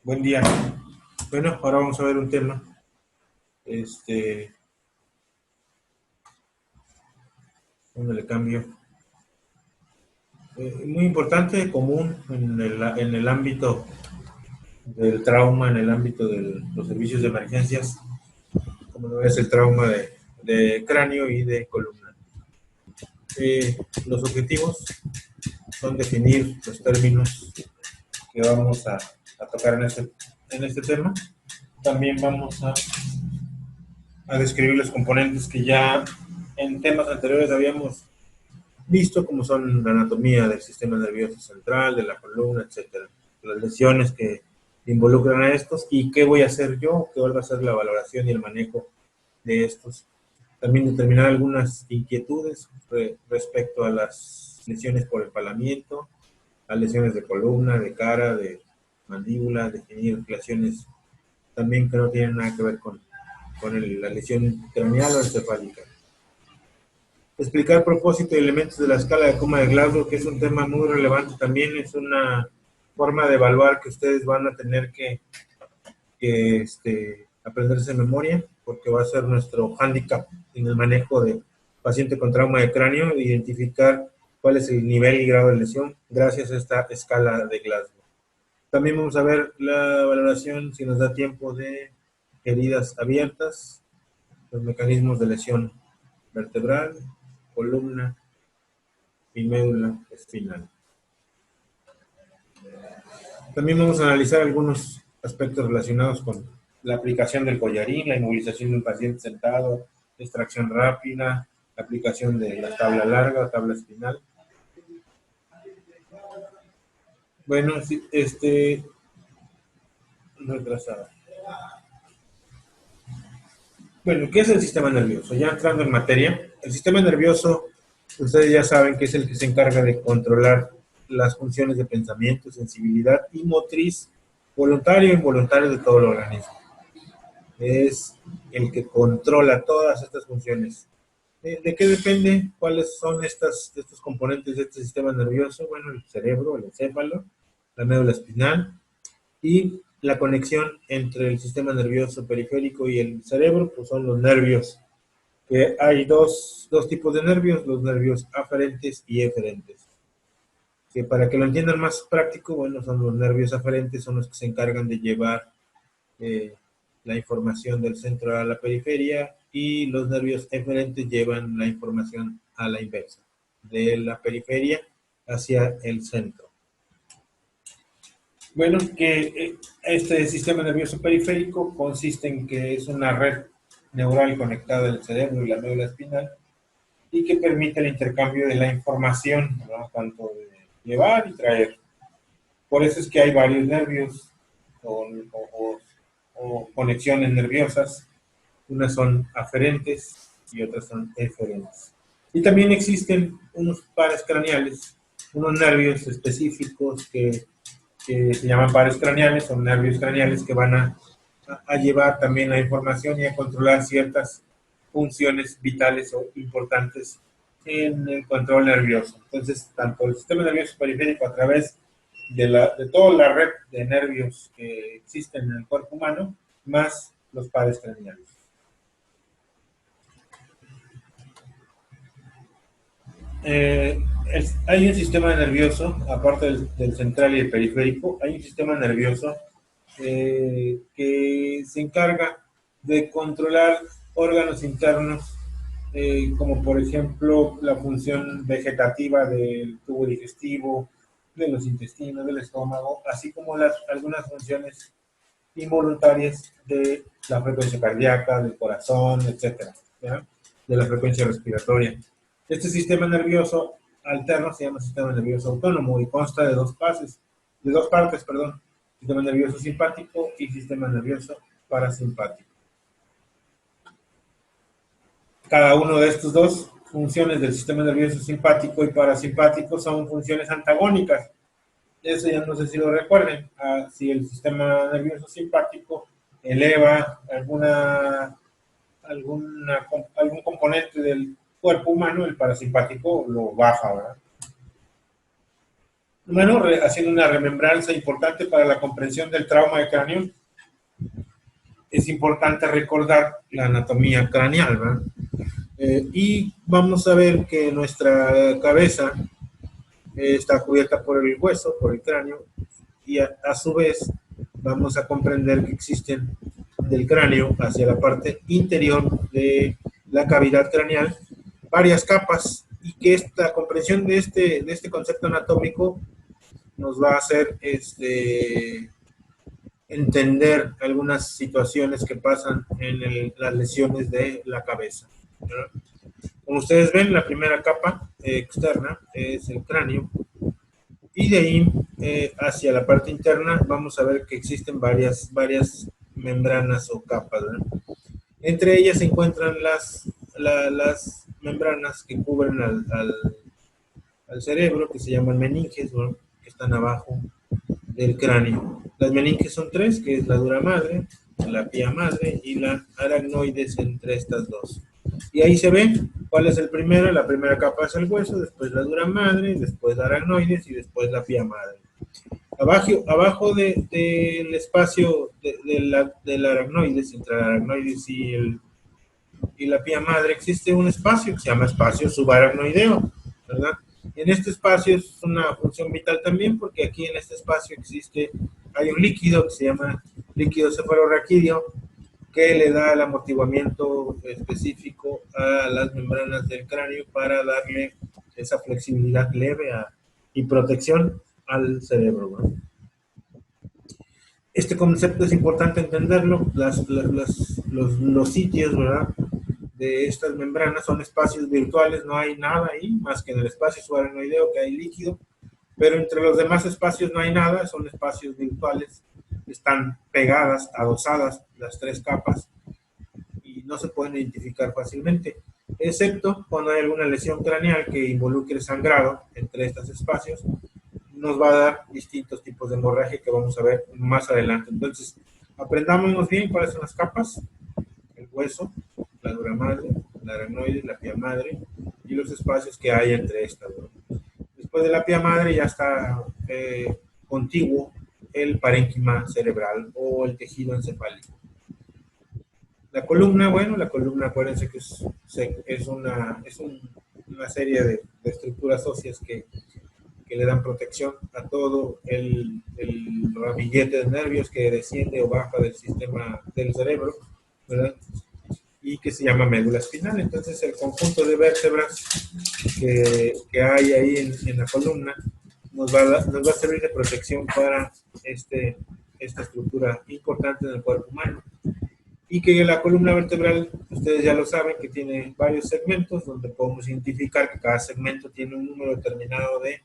Buen día. Bueno, ahora vamos a ver un tema, este, donde le cambio, muy importante, común en el ámbito del trauma, en el ámbito de los servicios de emergencias, como lo es el trauma de cráneo y de columna. Los objetivos son definir los términos que vamos a tocar en este tema. También vamos a describir los componentes que ya en temas anteriores habíamos visto, como son la anatomía del sistema nervioso central, de la columna, etcétera, las lesiones que involucran a estos y qué voy a hacer yo, qué va a ser la valoración y el manejo de estos. También determinar algunas inquietudes respecto a las lesiones por empalamiento, a lesiones de columna, de cara, de mandíbula, definir lesiones también que no tienen nada que ver con la lesión craneal o encefálica. Explicar propósito y elementos de la escala de Coma de Glasgow, que es un tema muy relevante también, es una forma de evaluar que ustedes van a tener que aprenderse de memoria, porque va a ser nuestro hándicap en el manejo de paciente con trauma de cráneo, identificar cuál es el nivel y grado de lesión gracias a esta escala de Glasgow. También vamos a ver la valoración, si nos da tiempo, de heridas abiertas, los mecanismos de lesión vertebral, columna y médula espinal. También vamos a analizar algunos aspectos relacionados con la aplicación del collarín, la inmovilización de un paciente sentado, extracción rápida, la aplicación de la tabla larga o tabla espinal. Bueno, retrasado. Bueno, ¿qué es el sistema nervioso? Ya entrando en materia, el sistema nervioso, ustedes ya saben que es el que se encarga de controlar las funciones de pensamiento, sensibilidad y motriz, voluntario e involuntario de todo el organismo. Es el que controla todas estas funciones. ¿De qué depende? ¿Cuáles son estos componentes de este sistema nervioso? Bueno, el cerebro, el encéfalo, la médula espinal y la conexión entre el sistema nervioso periférico y el cerebro, pues son los nervios, que hay dos tipos de nervios, los nervios aferentes y eferentes. Que para que lo entiendan más práctico, bueno, son los nervios aferentes, son los que se encargan de llevar eh, la información del centro a la periferia y los nervios eferentes llevan la información a la inversa, de la periferia hacia el centro. Bueno, que este sistema nervioso periférico consiste en que es una red neural conectada al cerebro y la médula espinal y que permite el intercambio de la información, ¿no? Tanto de llevar y traer. Por eso es que hay varios nervios o conexiones nerviosas. Unas son aferentes y otras son eferentes. Y también existen unos pares craneales, unos nervios específicos que se llaman pares craneales, son nervios craneales que van a llevar también la información y a controlar ciertas funciones vitales o importantes en el control nervioso. Entonces, tanto el sistema nervioso periférico a través de toda la red de nervios que existen en el cuerpo humano, más los pares craneales. Eh, hay un sistema nervioso, aparte del central y el periférico, hay un sistema nervioso que se encarga de controlar órganos internos, como por ejemplo la función vegetativa del tubo digestivo, de los intestinos, del estómago, así como algunas funciones involuntarias de la frecuencia cardíaca, del corazón, etcétera, ¿ya? De la frecuencia respiratoria. Este sistema nervioso alterno se llama sistema nervioso autónomo y consta de dos partes, sistema nervioso simpático y sistema nervioso parasimpático. Cada uno de estos dos funciones del sistema nervioso simpático y parasimpático son funciones antagónicas. Eso ya no sé si lo recuerden. Si el sistema nervioso simpático eleva algún componente del cuerpo humano, el parasimpático lo baja, ¿verdad? Bueno, haciendo una remembranza importante para la comprensión del trauma de cráneo, es importante recordar la anatomía craneal, ¿verdad? Y vamos a ver que nuestra cabeza está cubierta por el hueso, por el cráneo, y a su vez vamos a comprender que existen del cráneo hacia la parte interior de la cavidad craneal varias capas y que esta comprensión de este concepto anatómico nos va a hacer entender algunas situaciones que pasan en las lesiones de la cabeza. ¿Verdad? Como ustedes ven, la primera capa externa es el cráneo y de ahí hacia la parte interna vamos a ver que existen varias membranas o capas. ¿Verdad? Entre ellas se encuentran las membranas que cubren al cerebro, que se llaman meninges, ¿no? Que están abajo del cráneo. Las meninges son tres, que es la dura madre, la pía madre y la aracnoides entre estas dos. Y ahí se ve cuál es el primero. La primera capa es el hueso, después la dura madre, después la aracnoides y después la pía madre. Abajo del espacio de la aracnoides, entre la aracnoides y la pía madre, existe un espacio que se llama espacio subaracnoideo, ¿verdad? En este espacio es una función vital también porque aquí en este espacio hay un líquido que se llama líquido cefalorraquídeo que le da el amortiguamiento específico a las membranas del cráneo para darle esa flexibilidad leve y protección al cerebro, ¿verdad? Este concepto es importante entenderlo. Los sitios, ¿verdad?, de estas membranas son espacios virtuales, no hay nada ahí más que en el espacio subaracnoideo que hay líquido, pero entre los demás espacios no hay nada, son espacios virtuales, están pegadas, adosadas las tres capas y no se pueden identificar fácilmente, excepto cuando hay alguna lesión craneal que involucre sangrado entre estos espacios, nos va a dar distintos tipos de hemorragia que vamos a ver más adelante. Entonces, aprendámonos bien cuáles son las capas: el hueso, la dura madre, la aracnoide, la pía madre y los espacios que hay entre estas, ¿no? Después de la pía madre ya está contiguo el parénquima cerebral o el tejido encefálico. La columna, bueno, la columna, acuérdense que es una serie de estructuras óseas que le dan protección a todo el ramillete de nervios que desciende o baja del sistema del cerebro, ¿verdad? Y que se llama médula espinal. Entonces, el conjunto de vértebras que hay ahí en la columna nos va a servir de protección para esta estructura importante en el cuerpo humano. Y que la columna vertebral, ustedes ya lo saben, que tiene varios segmentos donde podemos identificar que cada segmento tiene un número determinado de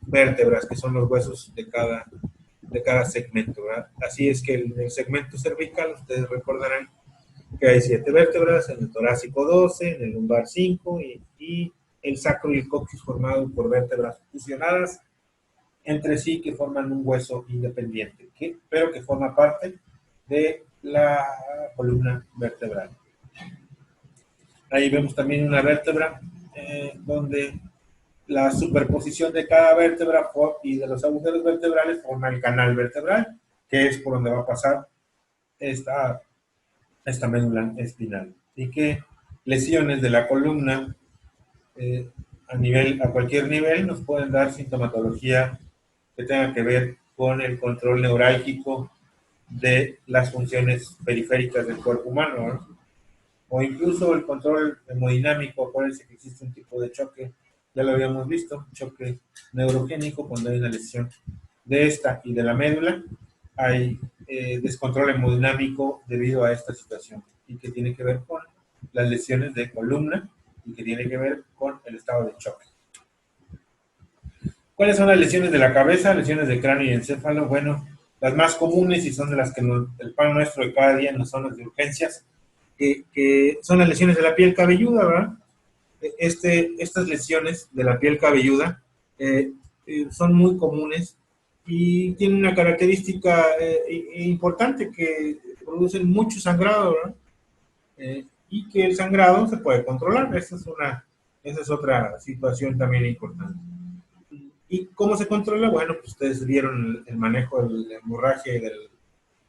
vértebras, que son los huesos de cada segmento, ¿verdad? Así es que en el segmento cervical, ustedes recordarán que hay 7 vértebras, en el torácico 12, en el lumbar 5 y el sacro y el coxis formado por vértebras fusionadas entre sí que forman un hueso independiente, pero que forma parte de la columna vertebral. Ahí vemos también una vértebra donde la superposición de cada vértebra y de los agujeros vertebrales forma el canal vertebral, que es por donde va a pasar esta médula espinal. Y que lesiones de la columna a cualquier nivel nos pueden dar sintomatología que tenga que ver con el control neurálgico de las funciones periféricas del cuerpo humano, ¿no? O incluso el control hemodinámico. Acuérdense que existe un tipo de choque, ya lo habíamos visto, choque neurogénico. Cuando hay una lesión de esta y de la médula, hay descontrol hemodinámico debido a esta situación y que tiene que ver con las lesiones de columna y que tiene que ver con el estado de choque. ¿Cuáles son las lesiones de la cabeza? Lesiones de cráneo y encéfalo. Bueno, las más comunes y son de las que el pan nuestro de cada día en las zonas de urgencias, que son las lesiones de la piel cabelluda, ¿verdad? Estas lesiones de la piel cabelluda son muy comunes y tienen una característica importante, que producen mucho sangrado, ¿verdad? Y que el sangrado se puede controlar. Esa es otra situación también importante. ¿Y cómo se controla? Bueno, pues ustedes vieron el manejo del hemorragia y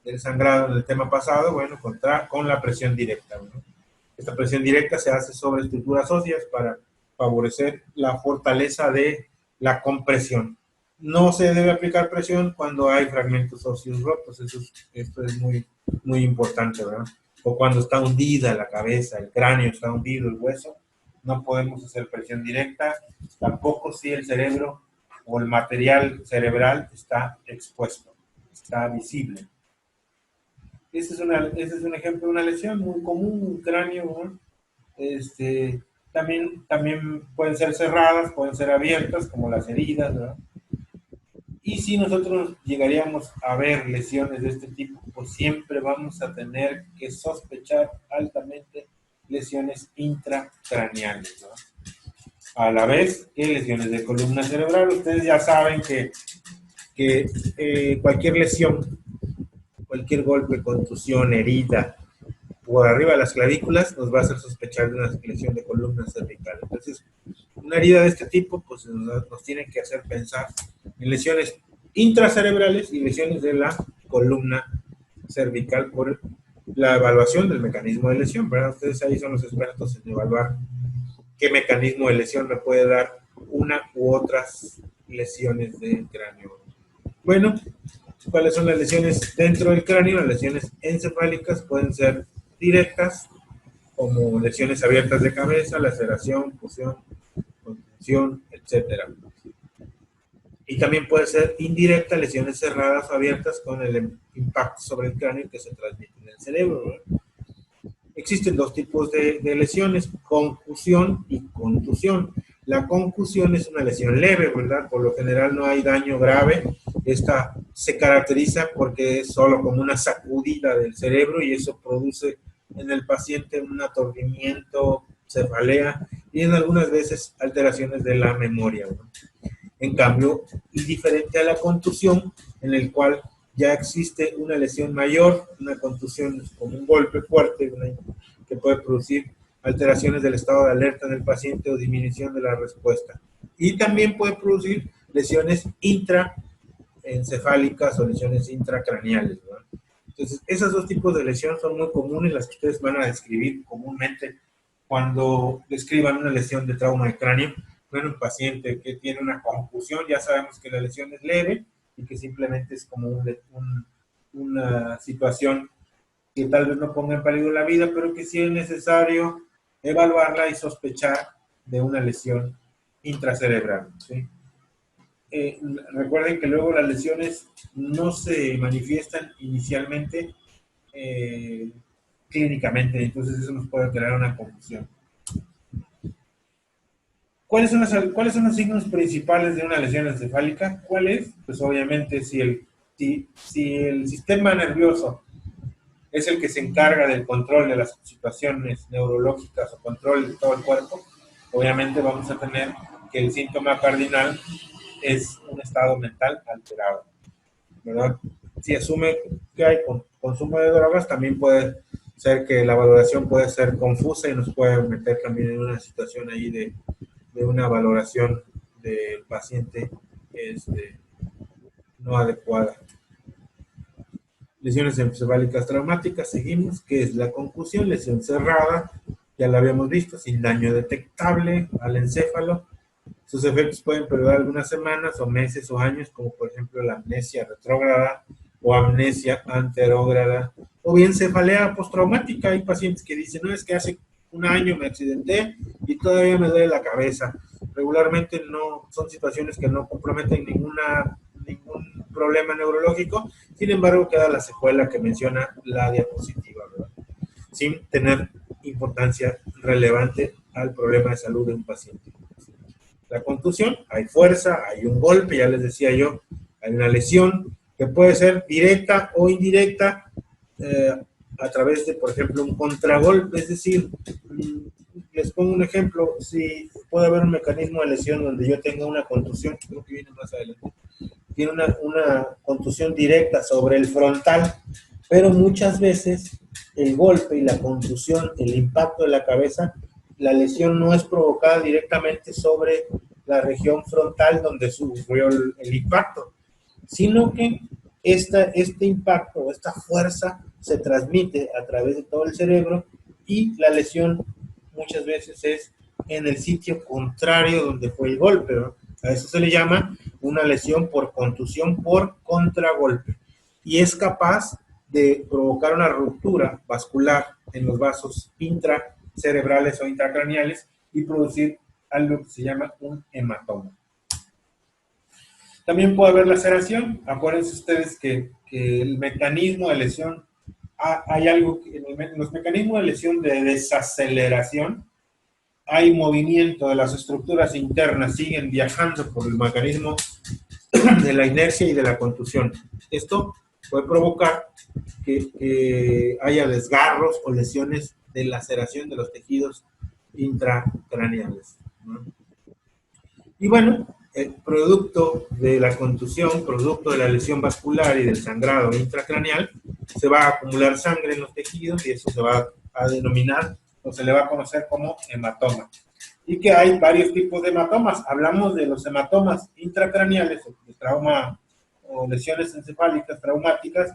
del sangrado en el tema pasado, bueno, con la presión directa, ¿no? Esta presión directa se hace sobre estructuras óseas para favorecer la fortaleza de la compresión. No se debe aplicar presión cuando hay fragmentos óseos rotos, esto es muy importante, ¿verdad? O cuando está hundida la cabeza, el cráneo está hundido, el hueso, no podemos hacer presión directa, tampoco si el cerebro o el material cerebral está expuesto, está visible. Ese es un ejemplo de una lesión muy común, un cráneo, ¿no? También pueden ser cerradas, pueden ser abiertas, como las heridas, ¿verdad? Y si nosotros llegaríamos a ver lesiones de este tipo, pues siempre vamos a tener que sospechar altamente lesiones intracraneales, ¿no? A la vez que lesiones de columna cerebral. Ustedes ya saben que cualquier lesión, cualquier golpe, contusión, herida, por arriba de las clavículas, nos va a hacer sospechar de una lesión de columna cervical. Entonces, una herida de este tipo, pues nos tiene que hacer pensar en lesiones intracerebrales y lesiones de la columna cervical por la evaluación del mecanismo de lesión, ¿verdad? Ustedes ahí son los expertos en evaluar qué mecanismo de lesión me puede dar una u otras lesiones del cráneo. Bueno, ¿cuáles son las lesiones dentro del cráneo? Las lesiones encefálicas pueden ser directas, como lesiones abiertas de cabeza, laceración, fusión, contención, etc. Y también puede ser indirecta, lesiones cerradas o abiertas con el impacto sobre el cráneo que se transmite en el cerebro, ¿verdad? Existen dos tipos de lesiones, concusión y contusión. La concusión es una lesión leve, ¿verdad? Por lo general no hay daño grave. Esta se caracteriza porque es solo como una sacudida del cerebro y eso produce en el paciente un aturdimiento, cefalea y en algunas veces alteraciones de la memoria, ¿no? En cambio, y diferente a la contusión, en el cual ya existe una lesión mayor, una contusión como un golpe fuerte que puede producir alteraciones del estado de alerta en el paciente o disminución de la respuesta. Y también puede producir lesiones intraencefálicas o lesiones intracraneales, ¿verdad? Entonces, esos dos tipos de lesión son muy comunes, las que ustedes van a describir comúnmente cuando describan una lesión de trauma de cráneo. Bueno, un paciente que tiene una concusión, ya sabemos que la lesión es leve y que simplemente es como una situación que tal vez no ponga en peligro la vida, pero que sí es necesario evaluarla y sospechar de una lesión intracerebral, ¿sí? Recuerden que luego las lesiones no se manifiestan inicialmente clínicamente, entonces eso nos puede crear una confusión. ¿Cuáles son los signos principales de una lesión encefálica? ¿Cuál es? Pues obviamente si el sistema nervioso es el que se encarga del control de las situaciones neurológicas o control de todo el cuerpo, obviamente vamos a tener que el síntoma cardinal es un estado mental alterado, ¿verdad? Si asume que hay consumo de drogas, también puede ser que la valoración puede ser confusa y nos puede meter también en una situación ahí de una valoración del paciente no adecuada. Lesiones encefálicas traumáticas, seguimos, que es la concusión, lesión cerrada, ya la habíamos visto, sin daño detectable al encéfalo. Sus efectos pueden perdurar algunas semanas o meses o años, como por ejemplo la amnesia retrógrada o amnesia anterógrada, o bien cefalea postraumática. Hay pacientes que dicen, no, es que hace un año me accidenté y todavía me duele la cabeza. Regularmente no son situaciones que no comprometen ningún problema neurológico, sin embargo queda la secuela que menciona la diapositiva, ¿verdad? Sin tener importancia relevante al problema de salud de un paciente. La contusión, hay fuerza, hay un golpe, ya les decía yo, hay una lesión que puede ser directa o indirecta a través de, por ejemplo, un contragolpe, es decir, les pongo un ejemplo, si puede haber un mecanismo de lesión donde yo tenga una contusión, creo que viene más adelante, tiene una contusión directa sobre el frontal, pero muchas veces el golpe y la contusión, el impacto de la cabeza, la lesión no es provocada directamente sobre la región frontal donde sufrió el impacto, sino que este impacto, esta fuerza se transmite a través de todo el cerebro y la lesión muchas veces es en el sitio contrario donde fue el golpe, ¿no? A eso se le llama una lesión por contusión por contragolpe y es capaz de provocar una ruptura vascular en los vasos intracerebrales o intracraneales y producir algo que se llama un hematoma. También puede haber laceración. Acuérdense ustedes que el mecanismo de lesión, hay algo, en los mecanismos de lesión de desaceleración, hay movimiento de las estructuras internas, siguen viajando por el mecanismo de la inercia y de la contusión. Esto puede provocar que haya desgarros o lesiones de laceración de los tejidos intracraneales, ¿no? Y bueno, el producto de la contusión, producto de la lesión vascular y del sangrado intracraneal, se va a acumular sangre en los tejidos y eso se va a denominar o se le va a conocer como hematoma. Y que hay varios tipos de hematomas. Hablamos de los hematomas intracraneales, de trauma o lesiones encefálicas traumáticas.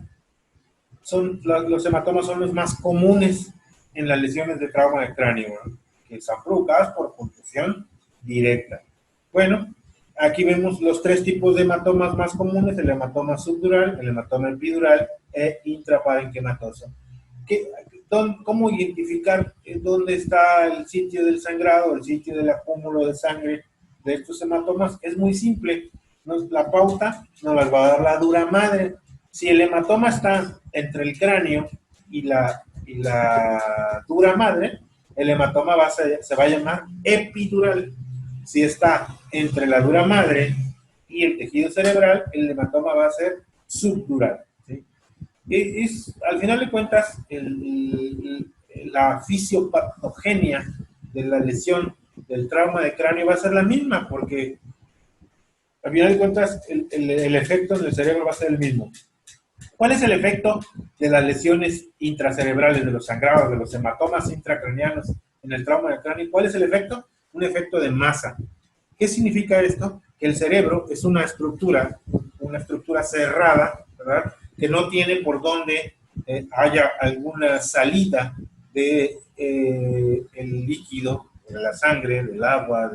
Los hematomas son los más comunes en las lesiones de trauma de cráneo, ¿no? Que están provocadas por contusión directa. Bueno, aquí vemos los tres tipos de hematomas más comunes: el hematoma subdural, el hematoma epidural e intraparenquimatoso. ¿Cómo identificar dónde está el sitio del sangrado, el sitio del acúmulo de sangre de estos hematomas? Es muy simple. La pauta nos las va a dar la dura madre. Si el hematoma está entre el cráneo y la dura madre, el hematoma se va a llamar epidural. Si está entre la dura madre y el tejido cerebral, el hematoma va a ser subdural, ¿sí? Al final de cuentas, la fisiopatogenia de la lesión del trauma de cráneo va a ser la misma, porque al final de cuentas el efecto en el cerebro va a ser el mismo. ¿Cuál es el efecto de las lesiones intracerebrales, de los sangrados, de los hematomas intracraneanos en el trauma de cráneo? ¿Cuál es el efecto? Un efecto de masa. ¿Qué significa esto? Que el cerebro es una estructura cerrada, ¿verdad? Que no tiene por dónde haya alguna salida de el líquido, de la sangre, del agua,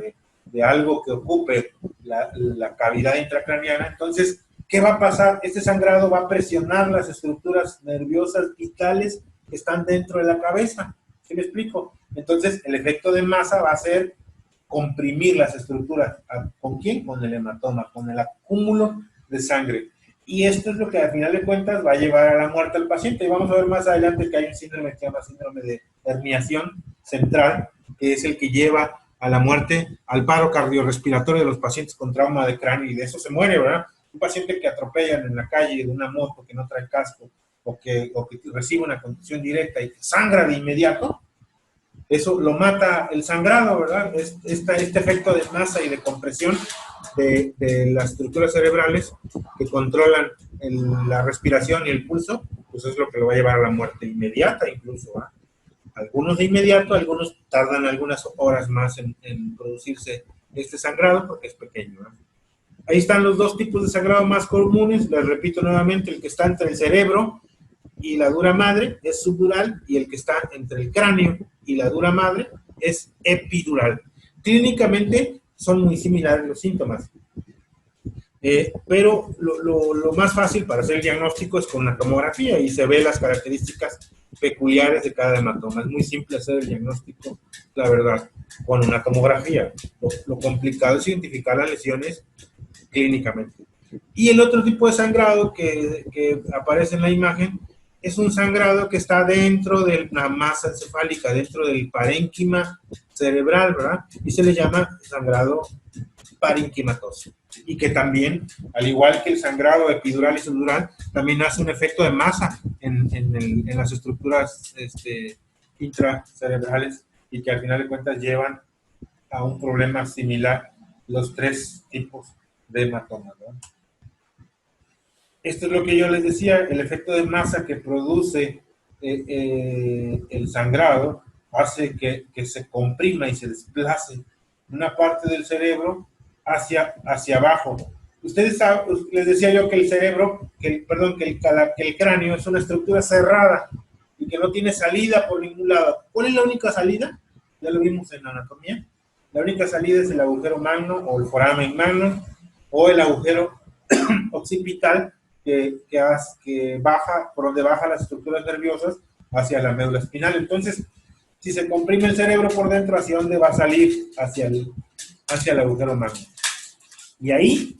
de algo que ocupe la cavidad intracraneana. Entonces, ¿qué va a pasar? Este sangrado va a presionar las estructuras nerviosas vitales que están dentro de la cabeza. ¿Sí me explico? Entonces, el efecto de masa va a ser comprimir las estructuras. ¿Con quién? Con el hematoma, con el acúmulo de sangre. Y esto es lo que al final de cuentas va a llevar a la muerte al paciente. Y vamos a ver más adelante que hay un síndrome que se llama síndrome de herniación central, que es el que lleva a la muerte, al paro cardiorrespiratorio de los pacientes con trauma de cráneo, y de eso se muere, ¿verdad? Un paciente que atropellan en la calle de una moto que no trae casco o que recibe una contusión directa y que sangra de inmediato, eso lo mata el sangrado, ¿verdad? Este efecto de masa y de compresión de las estructuras cerebrales que controlan la respiración y el pulso, pues es lo que lo va a llevar a la muerte inmediata incluso, ¿verdad? Algunos de inmediato, algunos tardan algunas horas más en producirse este sangrado porque es pequeño, ¿verdad? Ahí están los dos tipos de sangrado más comunes. Les repito nuevamente: el que está entre el cerebro y la dura madre es subdural, y el que está entre el cráneo y la dura madre es epidural. Clínicamente son muy similares los síntomas, pero lo más fácil para hacer el diagnóstico es con la tomografía y se ve las características peculiares de cada hematoma. Es muy simple hacer el diagnóstico, la verdad, con una tomografía. Lo complicado es identificar las lesiones clínicamente. Y el otro tipo de sangrado que aparece en la imagen es un sangrado que está dentro de la masa encefálica, dentro del parénquima cerebral, ¿verdad? Y se le llama sangrado parenquimatoso. Y que también, al igual que el sangrado epidural y subdural, también hace un efecto de masa en las estructuras intracerebrales, y que al final de cuentas llevan a un problema similar los tres tipos de hematomas, ¿no? Esto es lo que yo les decía: el efecto de masa que produce el sangrado hace que se comprima y se desplace una parte del cerebro hacia abajo. Ustedes saben, les decía yo que el cerebro, perdón, que el cráneo es una estructura cerrada y que no tiene salida por ningún lado. ¿Cuál es la única salida? Ya lo vimos en anatomía. La única salida es el agujero magno o el foramen magno o el agujero occipital que baja, por donde bajan las estructuras nerviosas hacia la médula espinal. Entonces, si se comprime el cerebro por dentro, ¿hacia dónde va a salir? Hacia el agujero magno. Y ahí,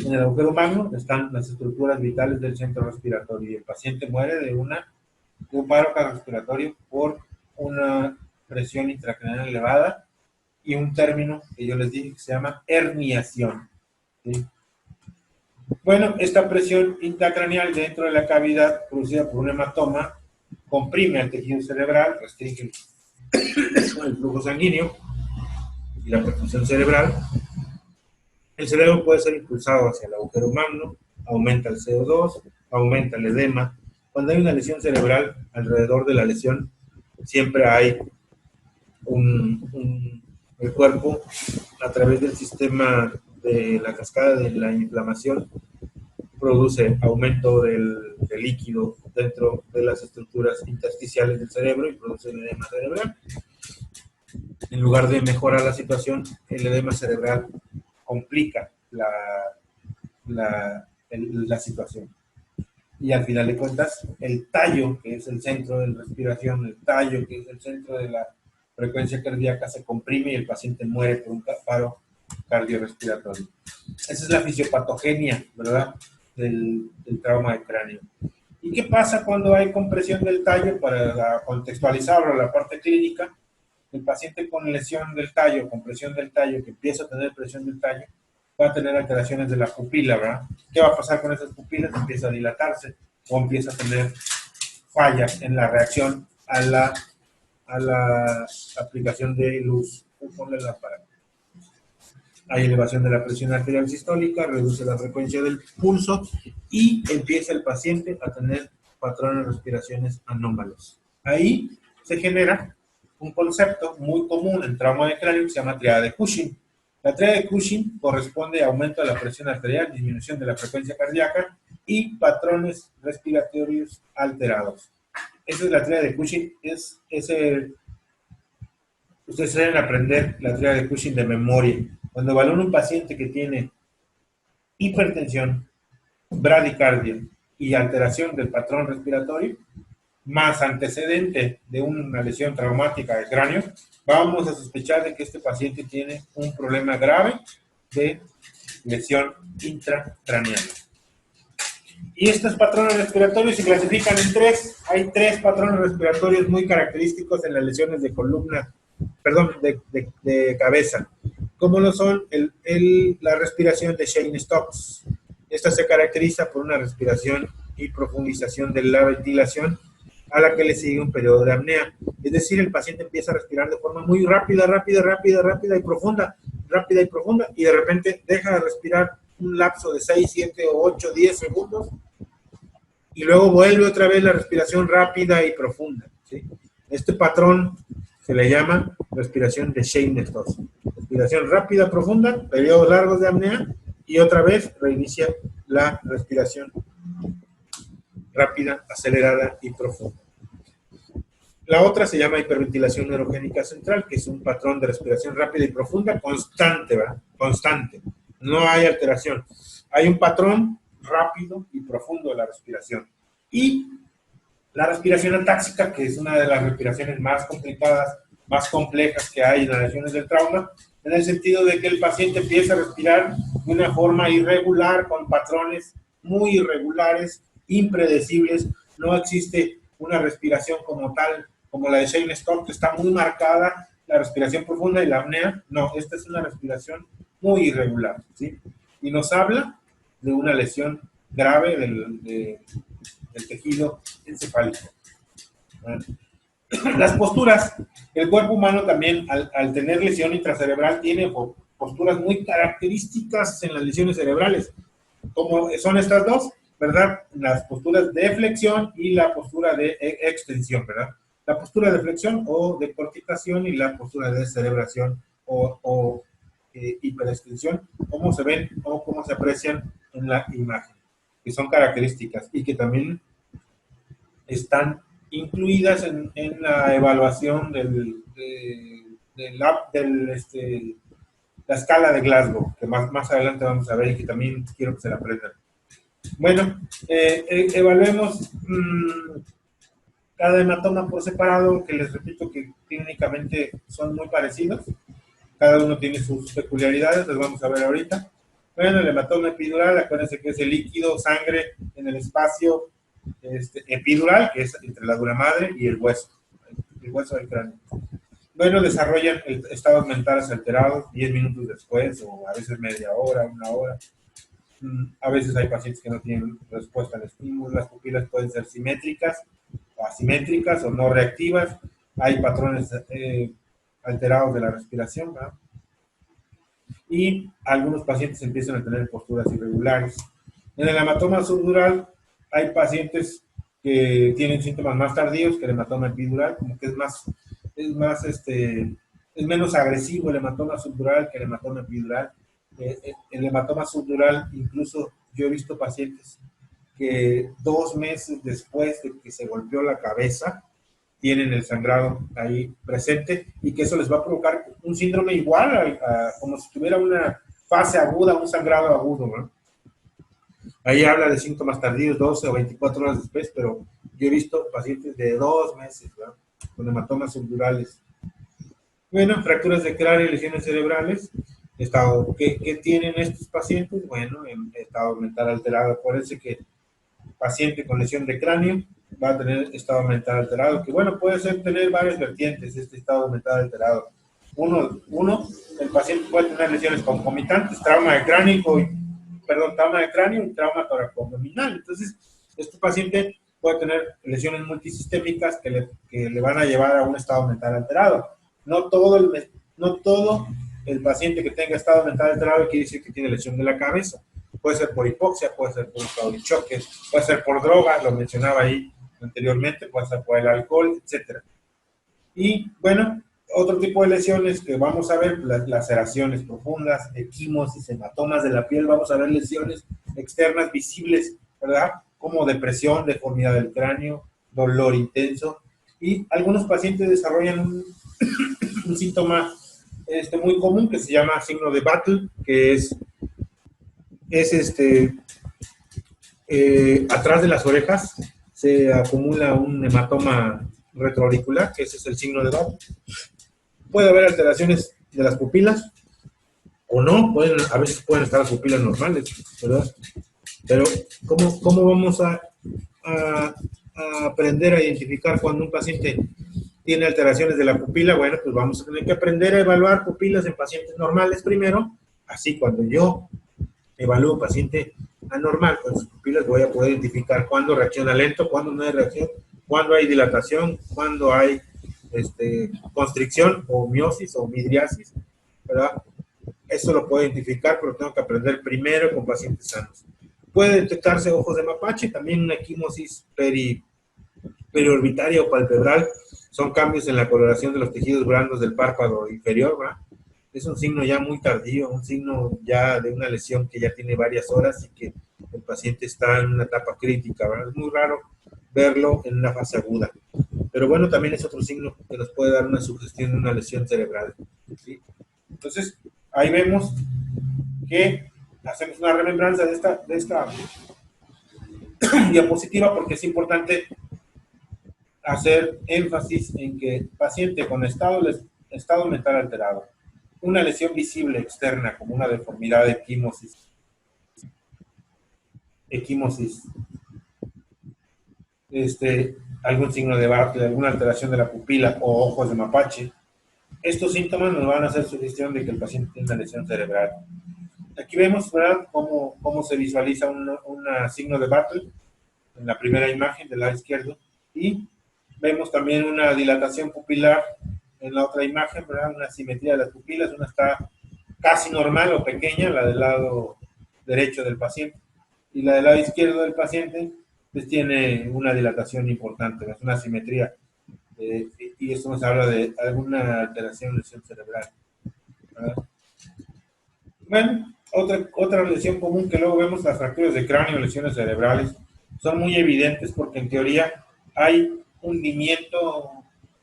en el agujero magno, están las estructuras vitales del centro respiratorio. Y el paciente muere de un paro cardiorrespiratorio por una presión intracraneal elevada y un término que yo les dije que se llama herniación. ¿Sí? Bueno, esta presión intracraneal dentro de la cavidad producida por un hematoma comprime al tejido cerebral, restringe el flujo sanguíneo y la perfusión cerebral. El cerebro puede ser impulsado hacia el agujero magno, aumenta el CO2, aumenta el edema. Cuando hay una lesión cerebral, alrededor de la lesión siempre hay el cuerpo, a través del sistema de la cascada de la inflamación, produce aumento del líquido dentro de las estructuras intersticiales del cerebro y produce el edema cerebral. En lugar de mejorar la situación, el edema cerebral complica la situación. Y al final de cuentas, el tallo, que es el centro de la respiración, el tallo, que es el centro de la frecuencia cardíaca, se comprime y el paciente muere por un paro cardiorrespiratorio. Esa es la fisiopatogenia, ¿verdad?, del trauma de cráneo. ¿Y qué pasa cuando hay compresión del tallo? Para contextualizarlo, la parte clínica, el paciente con lesión del tallo, compresión del tallo, que empieza a tener presión del tallo, va a tener alteraciones de la pupila, ¿verdad? ¿Qué va a pasar con esas pupilas? Empieza a dilatarse o empieza a tener fallas en la reacción a la aplicación de luz. Ponle la lámpara. Hay elevación de la presión arterial sistólica, reduce la frecuencia del pulso y empieza el paciente a tener patrones de respiraciones anómalos. Ahí se genera un concepto muy común en trauma de cráneo que se llama triada de Cushing. La triada de Cushing corresponde a aumento de la presión arterial, disminución de la frecuencia cardíaca y patrones respiratorios alterados. Esa es la triada de Cushing. Ustedes deben aprender la triada de Cushing de memoria. Cuando evalúan un paciente que tiene hipertensión, bradicardia y alteración del patrón respiratorio, más antecedente de una lesión traumática de cráneo, vamos a sospechar de que este paciente tiene un problema grave de lesión intracraneal. Y estos patrones respiratorios se clasifican en tres. Hay tres patrones respiratorios muy característicos en las lesiones de columna, de cabeza, como lo son la respiración de Cheyne-Stokes. Esta se caracteriza por una respiración y profundización de la ventilación, a la que le sigue un periodo de apnea. Es decir, el paciente empieza a respirar de forma muy rápida y profunda, y de repente deja de respirar un lapso de 6, 7, 8, 10 segundos, y luego vuelve otra vez la respiración rápida y profunda, ¿sí? Este patrón se le llama respiración de Cheyne-Stokes. Respiración rápida, profunda, periodos largos de apnea, y otra vez reinicia la respiración rápida, acelerada y profunda. La otra se llama hiperventilación neurogénica central, que es un patrón de respiración rápida y profunda constante, ¿verdad? Constante. No hay alteración. Hay un patrón rápido y profundo de la respiración. Y la respiración atáxica, que es una de las respiraciones más complicadas, más complejas que hay en las lesiones del trauma, en el sentido de que el paciente empieza a respirar de una forma irregular, con patrones muy irregulares, impredecibles. No existe una respiración como tal, como la de Cheyne-Stokes, que está muy marcada, la respiración profunda y la apnea. No, esta es una respiración muy irregular, ¿sí? Y nos habla de una lesión grave del tejido encefálico. Las posturas. El cuerpo humano también, al tener lesión intracerebral, tiene posturas muy características en las lesiones cerebrales, como son estas dos, ¿verdad? Las posturas de flexión y la postura de extensión, ¿verdad? La postura de flexión o de corticación y la postura de cerebración o hiperextensión, cómo se ven o cómo se aprecian en la imagen, que son características y que también están incluidas en la evaluación la escala de Glasgow, que más adelante vamos a ver y que también quiero que se la aprendan. Bueno, evaluemos cada hematoma por separado, que les repito que clínicamente son muy parecidos. Cada uno tiene sus peculiaridades, las vamos a ver ahorita. Bueno, el hematoma epidural, acuérdense que es el líquido, sangre en el espacio epidural, que es entre la dura madre y el hueso del cráneo. Bueno, desarrollan estados mentales alterados 10 minutos después, o a veces media hora, una hora. A veces hay pacientes que no tienen respuesta al estímulo, las pupilas pueden ser simétricas, o asimétricas, o no reactivas. Hay patrones alterados de la respiración, ¿verdad? Y algunos pacientes empiezan a tener posturas irregulares. En el hematoma subdural hay pacientes que tienen síntomas más tardíos que el hematoma epidural, como que es menos agresivo el hematoma subdural que el hematoma epidural. El hematoma subdural, incluso yo he visto pacientes que 2 meses después de que se golpeó la cabeza, tienen el sangrado ahí presente y que eso les va a provocar un síndrome igual como si tuviera una fase aguda, un sangrado agudo, ¿no? Ahí habla de síntomas tardíos 12 o 24 horas después, pero yo he visto pacientes de 2 meses, ¿verdad?, con hematomas subdurales. Bueno, fracturas de cráneo y lesiones cerebrales. ¿Qué tienen estos pacientes? Bueno, en estado mental alterado. Acuérdense que paciente con lesión de cráneo va a tener estado mental alterado, que bueno, puede tener varias vertientes este estado mental alterado. Uno, el paciente puede tener lesiones concomitantes, trauma de cráneo y trauma toracoabdominal. Entonces, este paciente puede tener lesiones multisistémicas que le van a llevar a un estado mental alterado. No todo el paciente que tenga estado mental alterado quiere decir que tiene lesión de la cabeza. Puede ser por hipoxia, puede ser por claudichoque, puede ser por drogas, lo mencionaba ahí anteriormente, puede ser por el alcohol, etc. Y bueno, otro tipo de lesiones que vamos a ver, las laceraciones profundas, equimosis, hematomas de la piel, vamos a ver lesiones externas visibles, ¿verdad? Como depresión, deformidad del cráneo, dolor intenso. Y algunos pacientes desarrollan un síntoma muy común que se llama signo de Battle, que es atrás de las orejas se acumula un hematoma retroauricular, que ese es el signo de Battle. Puede haber alteraciones de las pupilas o no, a veces pueden estar las pupilas normales, ¿verdad? Pero ¿cómo vamos a aprender a identificar cuando un paciente tiene alteraciones de la pupila? Bueno, pues vamos a tener que aprender a evaluar pupilas en pacientes normales primero. Así, cuando yo evalúo un paciente anormal con sus pupilas, voy a poder identificar cuándo reacciona lento, cuándo no hay reacción, cuándo hay dilatación, cuándo hay constricción o miosis o midriasis, ¿verdad? Eso lo puedo identificar, pero tengo que aprender primero con pacientes sanos. Puede detectarse ojos de mapache, también una equimosis periorbitaria o palpebral. Son cambios en la coloración de los tejidos blandos del párpado inferior, ¿verdad? Es un signo ya muy tardío, un signo ya de una lesión que ya tiene varias horas y que el paciente está en una etapa crítica, ¿verdad? Es muy raro verlo en una fase aguda. Pero bueno, también es otro signo que nos puede dar una sugestión de una lesión cerebral, ¿sí? Entonces, ahí vemos que hacemos una remembranza de esta diapositiva, porque es importante hacer énfasis en que el paciente con estado mental alterado, una lesión visible externa como una deformidad de equimosis, algún signo de Bartlett, alguna alteración de la pupila o ojos de mapache, estos síntomas nos van a hacer sugestión de que el paciente tiene una lesión cerebral. Aquí vemos, ¿verdad?, cómo se visualiza un signo de Bartlett en la primera imagen del lado izquierdo, y vemos también una dilatación pupilar en la otra imagen, ¿verdad?, una simetría de las pupilas. Una está casi normal o pequeña, la del lado derecho del paciente, y la del lado izquierdo del paciente pues tiene una dilatación importante, es una simetría, y esto nos habla de alguna alteración, lesión cerebral, ¿verdad? Bueno, otra lesión común que luego vemos, las fracturas de cráneo, lesiones cerebrales, son muy evidentes porque en teoría hay hundimiento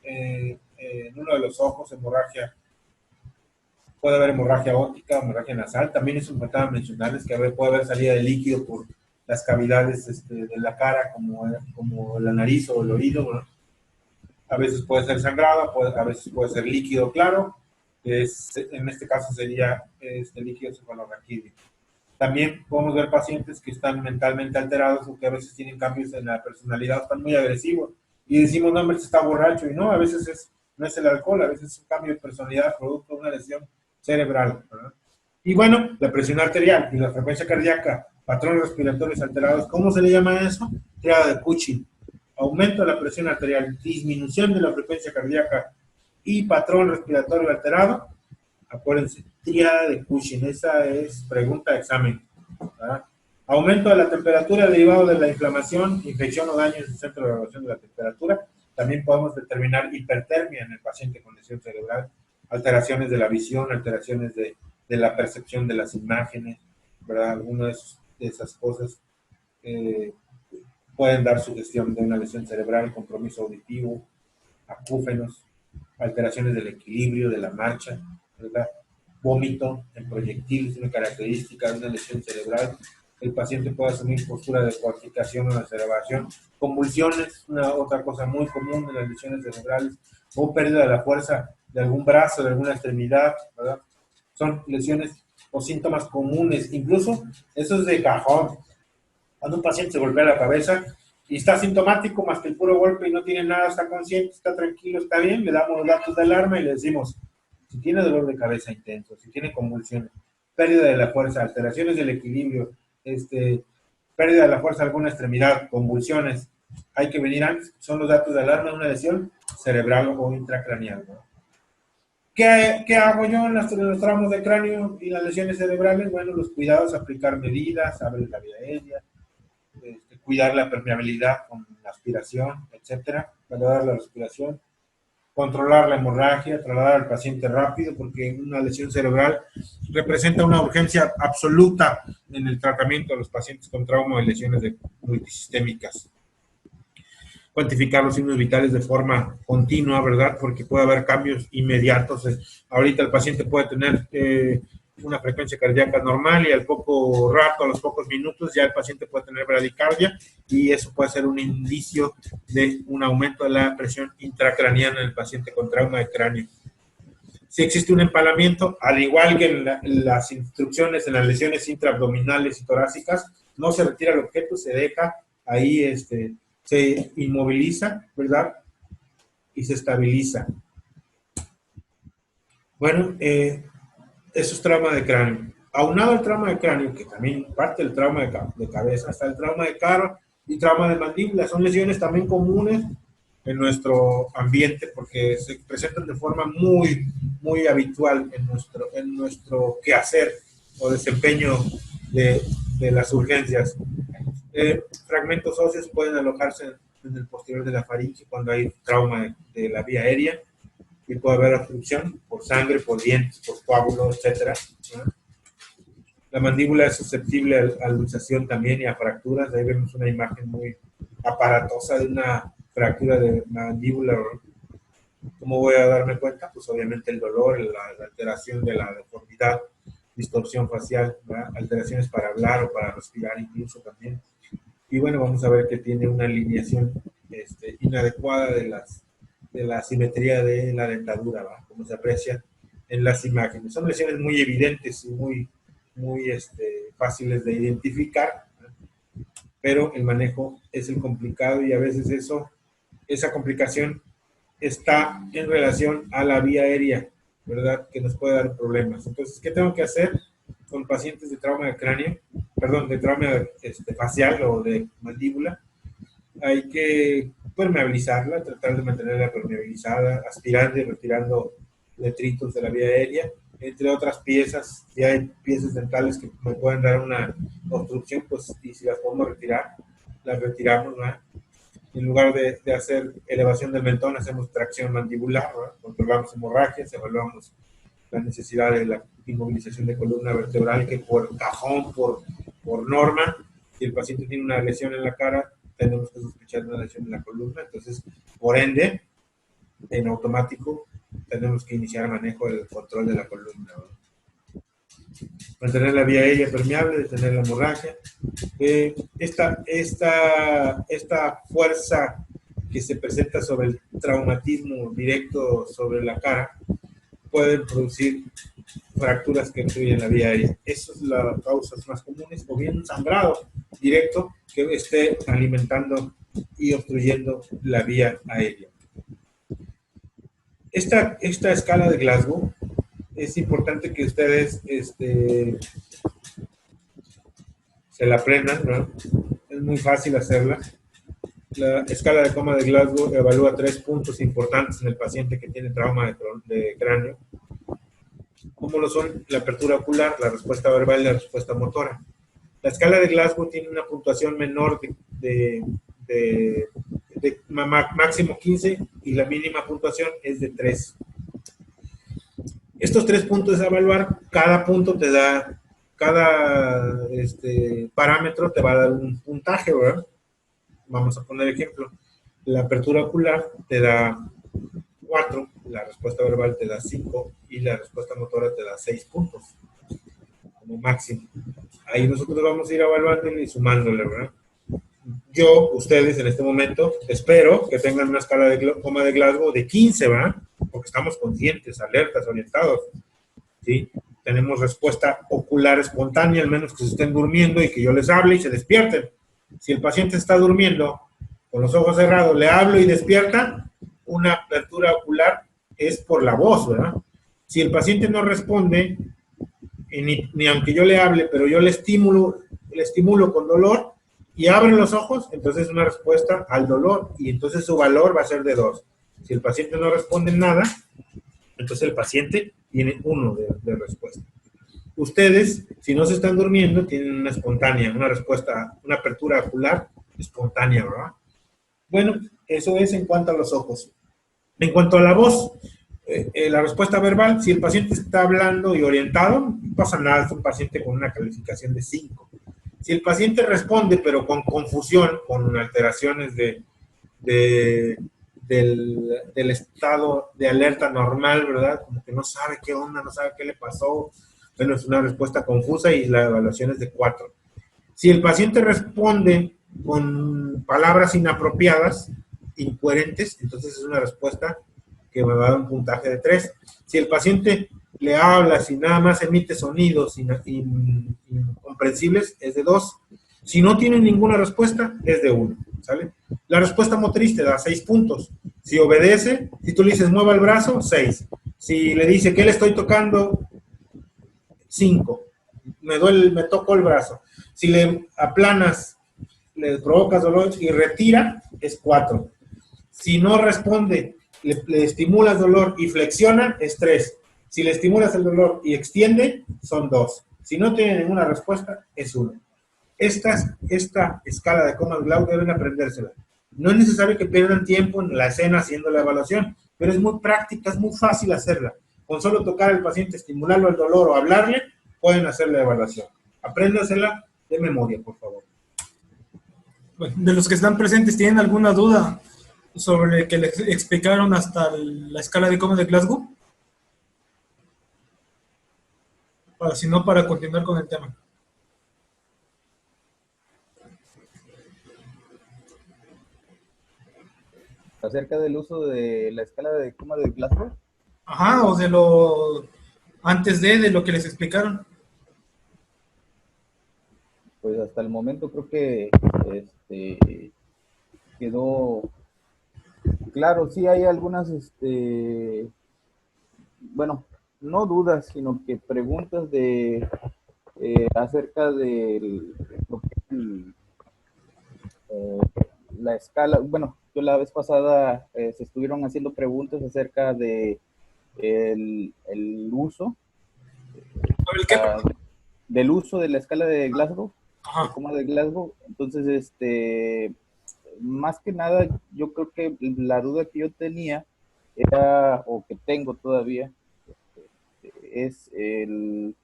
en uno de los ojos, hemorragia, puede haber hemorragia óptica, hemorragia nasal, también es importante mencionarles que puede haber salida de líquido por las cavidades de la cara, como la nariz o el oído, ¿no? A veces puede ser sangrado, a veces puede ser líquido claro, en este caso sería este líquido cefalorraquídeo. También podemos ver pacientes que están mentalmente alterados o que a veces tienen cambios en la personalidad, están muy agresivos y decimos, no, hombre, está borracho, y no, a veces no es el alcohol, a veces es un cambio de personalidad producto de una lesión cerebral, ¿verdad? Y bueno, la presión arterial y la frecuencia cardíaca, patrones respiratorios alterados, ¿cómo se le llama eso? Triada de Cushing. Aumento de la presión arterial, disminución de la frecuencia cardíaca y patrón respiratorio alterado. Acuérdense, triada de Cushing, esa es pregunta de examen, ¿verdad? Aumento de la temperatura derivado de la inflamación, infección o daño en el centro de regulación de la temperatura. También podemos determinar hipertermia en el paciente con lesión cerebral, alteraciones de la visión, alteraciones de la percepción de las imágenes, ¿verdad? Algunas de esas cosas eh, pueden dar sugestión de una lesión cerebral, compromiso auditivo, acúfenos, alteraciones del equilibrio, de la marcha, ¿verdad? Vómito en proyectil es una característica de una lesión cerebral. El paciente puede asumir postura de coarticación o de aceleración. Convulsiones, otra cosa muy común en las lesiones cerebrales, o pérdida de la fuerza de algún brazo, de alguna extremidad, ¿verdad? Son lesiones o síntomas comunes, incluso eso es de cajón. Cuando un paciente se golpea la cabeza y está sintomático más que el puro golpe y no tiene nada, está consciente, está tranquilo, está bien, le damos los datos de alarma y le decimos, si tiene dolor de cabeza intenso, si tiene convulsiones, pérdida de la fuerza, alteraciones del equilibrio, pérdida de la fuerza de alguna extremidad, convulsiones, hay que venir antes, son los datos de alarma de una lesión cerebral o intracraneal, ¿no? ¿Qué hago yo en los tramos de cráneo y las lesiones cerebrales? Bueno, los cuidados, aplicar medidas, abrir la vía aérea, cuidar la permeabilidad con la aspiración, etcétera, valorar la respiración, controlar la hemorragia, trasladar al paciente rápido, porque una lesión cerebral representa una urgencia absoluta en el tratamiento de los pacientes con trauma y lesiones multisistémicas. Cuantificar los signos vitales de forma continua, ¿verdad? Porque puede haber cambios inmediatos. Ahorita el paciente puede tener una frecuencia cardíaca normal y al poco rato, a los pocos minutos, ya el paciente puede tener bradicardia y eso puede ser un indicio de un aumento de la presión intracraniana en el paciente con trauma de cráneo. Si existe un empalamiento, al igual que en las instrucciones en las lesiones intraabdominales y torácicas, no se retira el objeto, se deja ahí, se inmoviliza, ¿verdad? Y se estabiliza. Bueno, eso es trauma de cráneo. Aunado al trauma de cráneo, que también parte del trauma de cabeza, hasta el trauma de cara y trauma de mandíbula, son lesiones también comunes en nuestro ambiente porque se presentan de forma muy habitual en nuestro quehacer o desempeño de las urgencias. Fragmentos óseos pueden alojarse en el posterior de la faringe cuando hay trauma de la vía aérea y puede haber obstrucción por sangre, por dientes, por coágulos, etc. ¿No? La mandíbula es susceptible a luxación también y a fracturas. Ahí vemos una imagen muy aparatosa de una fractura de mandíbula. ¿Cómo voy a darme cuenta? Pues obviamente el dolor, la alteración de la deformidad, distorsión facial, ¿verdad? Alteraciones para hablar o para respirar incluso también. Y bueno, vamos a ver que tiene una alineación inadecuada de la simetría de la dentadura, ¿va? Como se aprecia en las imágenes. Son lesiones muy evidentes y muy fáciles de identificar, ¿no? Pero el manejo es el complicado y a veces esa complicación está en relación a la vía aérea, ¿verdad? Que nos puede dar problemas. Entonces, ¿qué tengo que hacer con pacientes de trauma de cráneo? Perdón, de trauma facial o de mandíbula. Hay que permeabilizarla, tratar de mantenerla permeabilizada, aspirando y retirando detritos de la vía aérea, entre otras piezas. Si hay piezas dentales que me pueden dar una obstrucción, pues y si las podemos retirar, las retiramos, ¿no? En lugar de hacer elevación del mentón, hacemos tracción mandibular, ¿no? Controlamos hemorragias, evaluamos la necesidad de la inmovilización de columna vertebral, que por cajón, por norma, si el paciente tiene una lesión en la cara, tenemos que sospechar una lesión en la columna. Entonces, por ende, en automático, tenemos que iniciar manejo del control de la columna, ¿no? Mantener la vía aérea permeable, detener la hemorragia. Esta fuerza que se presenta sobre el traumatismo directo sobre la cara pueden producir fracturas que obstruyen la vía aérea. Esas son las causas más comunes, o bien un sangrado directo que esté alimentando y obstruyendo la vía aérea. Esta escala de Glasgow es importante que ustedes se la aprendan, ¿no? Es muy fácil hacerla. La escala de coma de Glasgow evalúa 3 puntos importantes en el paciente que tiene trauma de cráneo, como lo son la apertura ocular, la respuesta verbal y la respuesta motora. La escala de Glasgow tiene una puntuación menor de máximo 15 y la mínima puntuación es de 3. Estos 3 puntos a evaluar, cada punto te da, cada parámetro te va a dar un puntaje, ¿verdad? Vamos a poner ejemplo. La apertura ocular te da 4, la respuesta verbal te da 5 y la respuesta motora te da 6 puntos como máximo. Ahí nosotros vamos a ir evaluando y sumándole, ¿verdad? Yo, ustedes en este momento, espero que tengan una escala de coma de Glasgow de 15, ¿verdad? Porque estamos conscientes, alertas, orientados, ¿sí? Tenemos respuesta ocular espontánea, al menos que se estén durmiendo y que yo les hable y se despierten. Si el paciente está durmiendo con los ojos cerrados, le hablo y despierta, una apertura ocular es por la voz, ¿verdad? Si el paciente no responde, ni aunque yo le hable, pero yo le estimulo con dolor y abre los ojos, entonces es una respuesta al dolor y entonces su valor va a ser de 2. Si el paciente no responde nada, entonces el paciente tiene 1 de respuesta. Ustedes, si no se están durmiendo, tienen una espontánea, una respuesta, una apertura ocular espontánea, ¿verdad? Bueno, eso es en cuanto a los ojos. En cuanto a la voz, la respuesta verbal, si el paciente está hablando y orientado, no pasa nada, es un paciente con una calificación de 5. Si el paciente responde, pero con confusión, con alteraciones del estado de alerta normal, ¿verdad? Como que no sabe qué onda, no sabe qué le pasó. Bueno, es una respuesta confusa y la evaluación es de 4. Si el paciente responde con palabras inapropiadas, incoherentes, entonces es una respuesta que me va a dar un puntaje de 3. Si el paciente le habla, si nada más emite sonidos incomprensibles, es de 2. Si no tiene ninguna respuesta, es de 1, ¿sale? La respuesta motriz te da 6 puntos. Si obedece, si tú le dices mueva el brazo, 6. Si le dice que le estoy tocando, 5. Me toco el brazo. Si le aplanas, le provocas dolor y retira, es 4. Si no responde, le estimulas dolor y flexiona, es 3. Si le estimulas el dolor y extiende, son 2. Si no tiene ninguna respuesta, es 1. Esta escala de coma de Glasgow deben aprendérsela. No es necesario que pierdan tiempo en la escena haciendo la evaluación, pero es muy práctica, es muy fácil hacerla. Con solo tocar al paciente, estimularlo al dolor o hablarle, pueden hacer la evaluación. Apréndasela de memoria, por favor. Bueno, de los que están presentes, ¿tienen alguna duda sobre el que les explicaron hasta la escala de coma de Glasgow? Si no, para continuar con el tema. Acerca del uso de la escala de coma de Glasgow. Ajá, o de lo antes de lo que les explicaron. Pues hasta el momento creo que quedó claro. Sí hay algunas, bueno, no dudas, sino que preguntas de acerca de lo que es la escala. Bueno, yo la vez pasada se estuvieron haciendo preguntas acerca de el uso ¿El qué? del uso de la escala de Glasgow, Ajá. de coma de Glasgow. Entonces, más que nada, yo creo que la duda que yo tenía era, o que tengo todavía, es el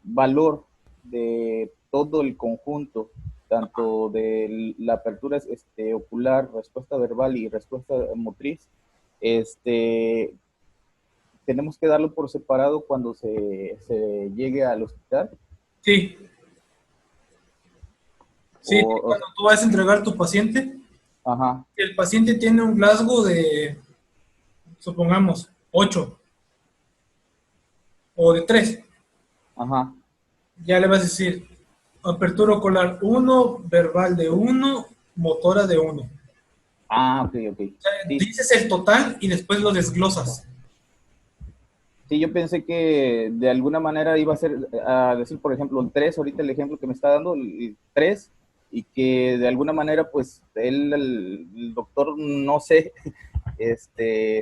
valor de todo el conjunto, tanto de la apertura ocular, respuesta verbal y respuesta motriz, tenemos que darlo por separado cuando se llegue al hospital. Sí. Sí, cuando tú vas a entregar tu paciente, ajá. el paciente tiene un Glasgow de, supongamos, 8 o de 3. Ajá. Ya le vas a decir, apertura ocular 1, verbal de 1, motora de 1. Ah, ok. O sea, Sí. dices el total y después lo desglosas. Sí, yo pensé que de alguna manera iba a ser, a decir, por ejemplo, el 3, ahorita el ejemplo que me está dando, el 3, y que de alguna manera, pues, el doctor, no sé,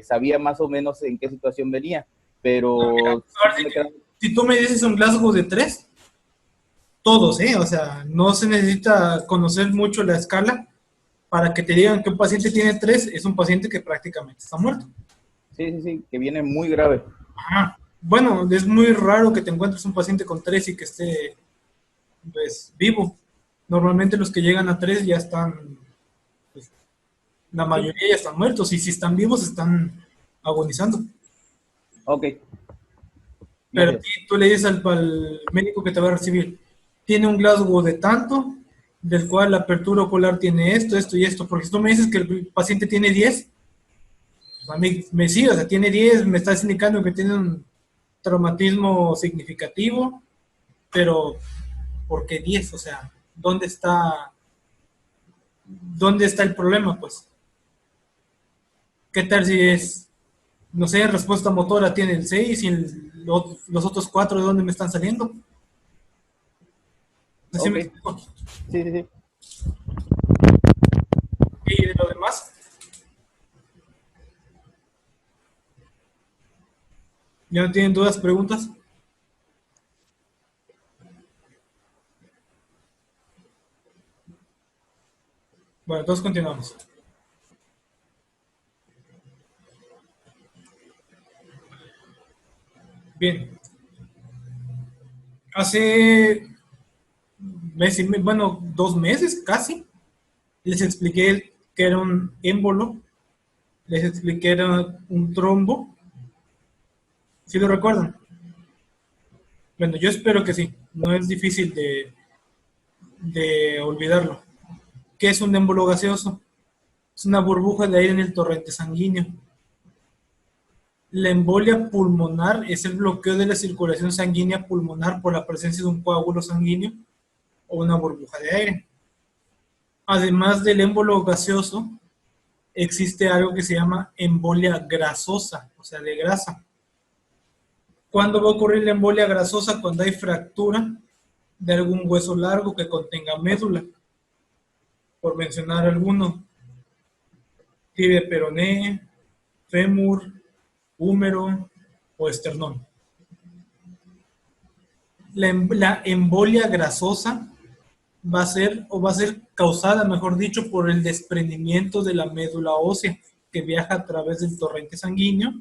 sabía más o menos en qué situación venía, pero... Mira, si tú me dices un Glasgow de 3, todos, o sea, no se necesita conocer mucho la escala para que te digan que un paciente tiene 3, es un paciente que prácticamente está muerto. Sí, que viene muy grave. Ajá. Bueno, es muy raro que te encuentres un paciente con 3 y que esté, pues, vivo. Normalmente los que llegan a 3 ya están, pues, la mayoría ya están muertos, y si están vivos están agonizando. Ok. Pero tú le dices al médico que te va a recibir, tiene un Glasgow de tanto, del cual la apertura ocular tiene esto, esto y esto, porque si tú me dices que el paciente tiene 10, pues a mí me sí, o sea, tiene 10, me estás indicando que tiene un traumatismo significativo, pero ¿por qué 10? O sea, ¿dónde está el problema, pues? ¿Qué tal si es, no sé, respuesta motora tiene el 6 y los otros 4 de dónde me están saliendo? ¿Así me Ok. explico? Sí. ¿Y de lo demás? ¿Ya no tienen dudas, preguntas? Bueno, entonces continuamos. Bien. Hace bueno, 2 meses casi, les expliqué que era un émbolo, les expliqué que era un trombo. ¿Sí lo recuerdan? Bueno, yo espero que sí. No es difícil de olvidarlo. ¿Qué es un émbolo gaseoso? Es una burbuja de aire en el torrente sanguíneo. La embolia pulmonar es el bloqueo de la circulación sanguínea pulmonar por la presencia de un coágulo sanguíneo o una burbuja de aire. Además del émbolo gaseoso, existe algo que se llama embolia grasosa, o sea, de grasa. ¿Cuándo va a ocurrir la embolia grasosa? Cuando hay fractura de algún hueso largo que contenga médula, por mencionar alguno: tibia peroné, fémur, húmero o esternón. La embolia grasosa va a ser causada, mejor dicho, por el desprendimiento de la médula ósea que viaja a través del torrente sanguíneo,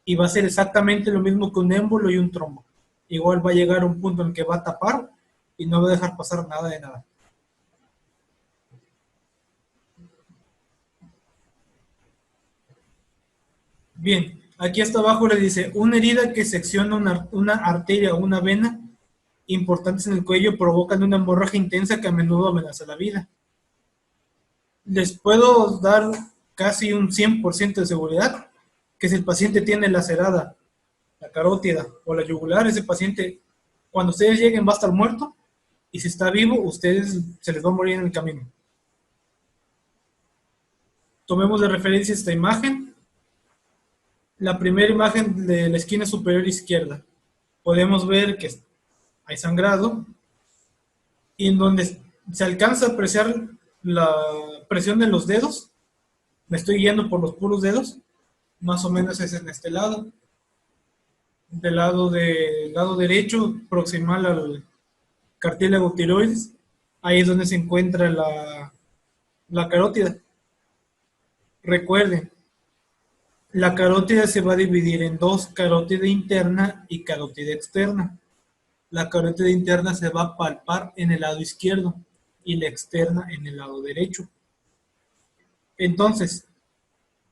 y va a ser exactamente lo mismo que un émbolo y un trombo. Igual va a llegar a un punto en que va a tapar y no va a dejar pasar nada de nada. Bien, aquí hasta abajo le dice, una herida que secciona una arteria o una vena importantes en el cuello provocan una hemorragia intensa que a menudo amenaza la vida. Les puedo dar casi un 100% de seguridad que si el paciente tiene lacerada la carótida o la yugular, ese paciente, cuando ustedes lleguen, va a estar muerto, y si está vivo, ustedes se les va a morir en el camino. Tomemos de referencia esta imagen. La primera imagen de la esquina superior izquierda. Podemos ver que hay sangrado, y en donde se alcanza a apreciar la presión de los dedos, me estoy guiando por los puros dedos, más o menos es en este lado. Del lado derecho, proximal al cartílago tiroides, ahí es donde se encuentra la carótida. Recuerden, La carótida se va a dividir en dos, carótida interna y carótida externa. La carótida interna se va a palpar en el lado izquierdo y la externa en el lado derecho. Entonces,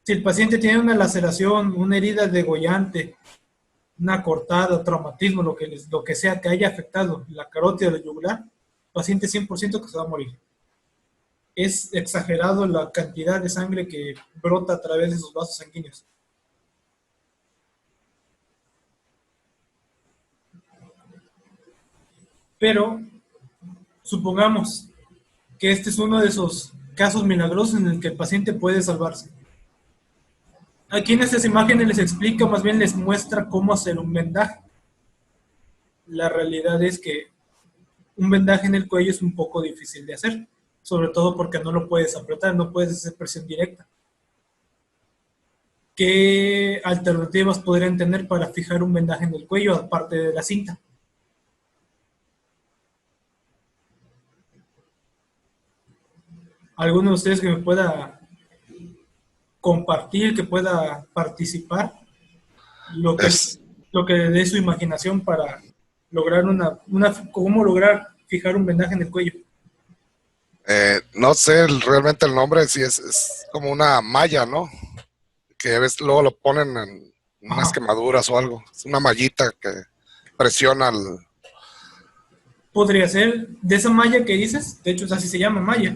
si el paciente tiene una laceración, una herida degollante, una cortada, traumatismo, lo que sea que haya afectado la carótida del yugular, el paciente 100% que se va a morir. Es exagerado la cantidad de sangre que brota a través de sus vasos sanguíneos. Pero supongamos que este es uno de esos casos milagrosos en el que el paciente puede salvarse. Aquí en estas imágenes les explica, más bien les muestra cómo hacer un vendaje. La realidad es que un vendaje en el cuello es un poco difícil de hacer, sobre todo porque no lo puedes apretar, no puedes hacer presión directa. ¿Qué alternativas podrían tener para fijar un vendaje en el cuello aparte de la cinta? ¿Alguno de ustedes que me pueda compartir, que pueda participar? Es, Lo que dé su imaginación para lograr cómo lograr fijar un vendaje en el cuello. no sé realmente el nombre, si es como una malla, ¿no? Que ves, luego lo ponen en unas Ajá. quemaduras o algo. Es una mallita que presiona el... Podría ser de esa malla que dices, de hecho así se llama malla.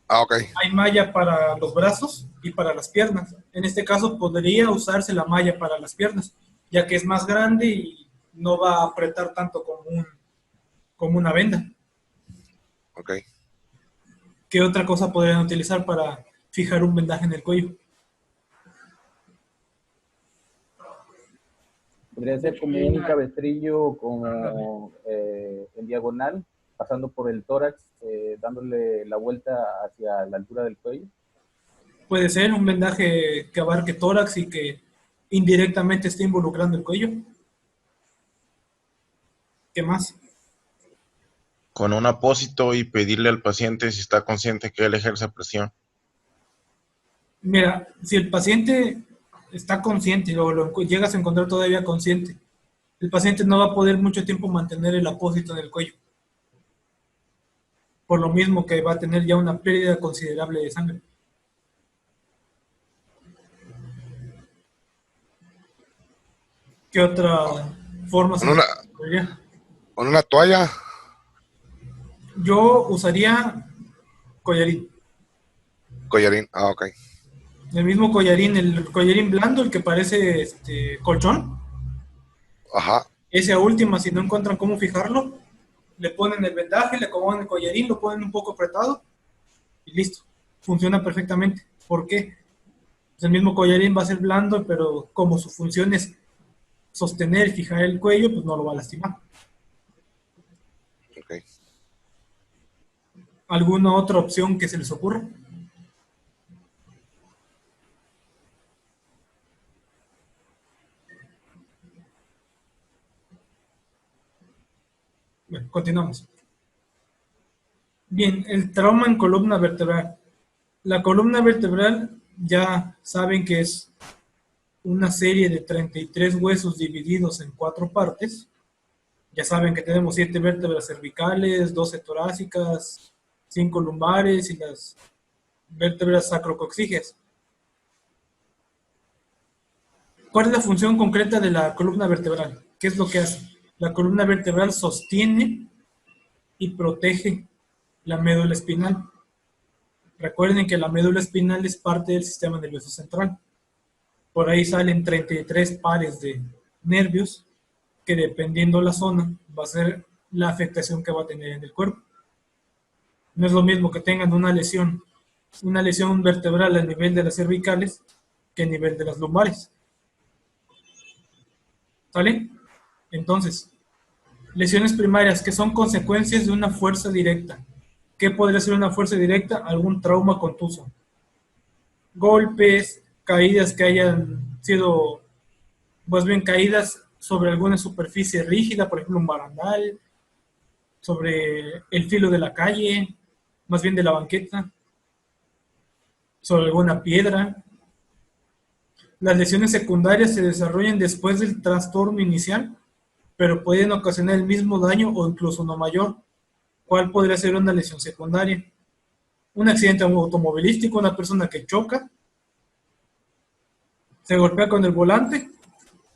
Ah, ok. Hay malla para los brazos y para las piernas. En este caso podría usarse la malla para las piernas, ya que es más grande y no va a apretar tanto como una venda. Ok. ¿Qué otra cosa podrían utilizar para fijar un vendaje en el cuello? Podría ser como un cabestrillo como en diagonal, pasando por el tórax, dándole la vuelta hacia la altura del cuello. Puede ser un vendaje que abarque tórax y que indirectamente esté involucrando el cuello. ¿Qué más? Con un apósito y pedirle al paciente si está consciente que él ejerce presión. Mira, si el paciente está consciente o lo llegas a encontrar todavía consciente, el paciente no va a poder mucho tiempo mantener el apósito en el cuello. Por lo mismo que va a tener ya una pérdida considerable de sangre. ¿Qué otra forma se Con una, podría? con una toalla. Yo usaría collarín. Collarín. Ah, ok. El mismo collarín, el collarín blando, el que parece colchón. Ajá. Ese a última, si no encuentran cómo fijarlo, le ponen el vendaje, le acomodan el collarín, lo ponen un poco apretado y listo. Funciona perfectamente. ¿Por qué? Pues el mismo collarín va a ser blando, pero como su función es sostener y fijar el cuello, pues no lo va a lastimar. Ok. ¿Alguna otra opción que se les ocurra? Bueno, continuamos. Bien, el trauma en columna vertebral. La columna vertebral ya saben que es una serie de 33 huesos divididos en 4 partes. Ya saben que tenemos 7 vértebras cervicales, 12 torácicas, 5 lumbares y las vértebras sacrocoxígeas. ¿Cuál es la función concreta de la columna vertebral? ¿Qué es lo que hace? La columna vertebral sostiene y protege la médula espinal. Recuerden que la médula espinal es parte del sistema nervioso central. Por ahí salen 33 pares de nervios que dependiendo la zona va a ser la afectación que va a tener en el cuerpo. No es lo mismo que tengan una lesión vertebral a nivel de las cervicales que a nivel de las lumbares. ¿Sale? Entonces, lesiones primarias que son consecuencias de una fuerza directa. ¿Qué podría ser una fuerza directa? Algún trauma contuso. Golpes, caídas que hayan sido, más bien caídas sobre alguna superficie rígida, por ejemplo un barandal, sobre el filo de la calle, más bien de la banqueta, sobre alguna piedra. Las lesiones secundarias se desarrollan después del trastorno inicial, pero pueden ocasionar el mismo daño o incluso uno mayor. ¿Cuál podría ser una lesión secundaria? Un accidente automovilístico, una persona que choca, se golpea con el volante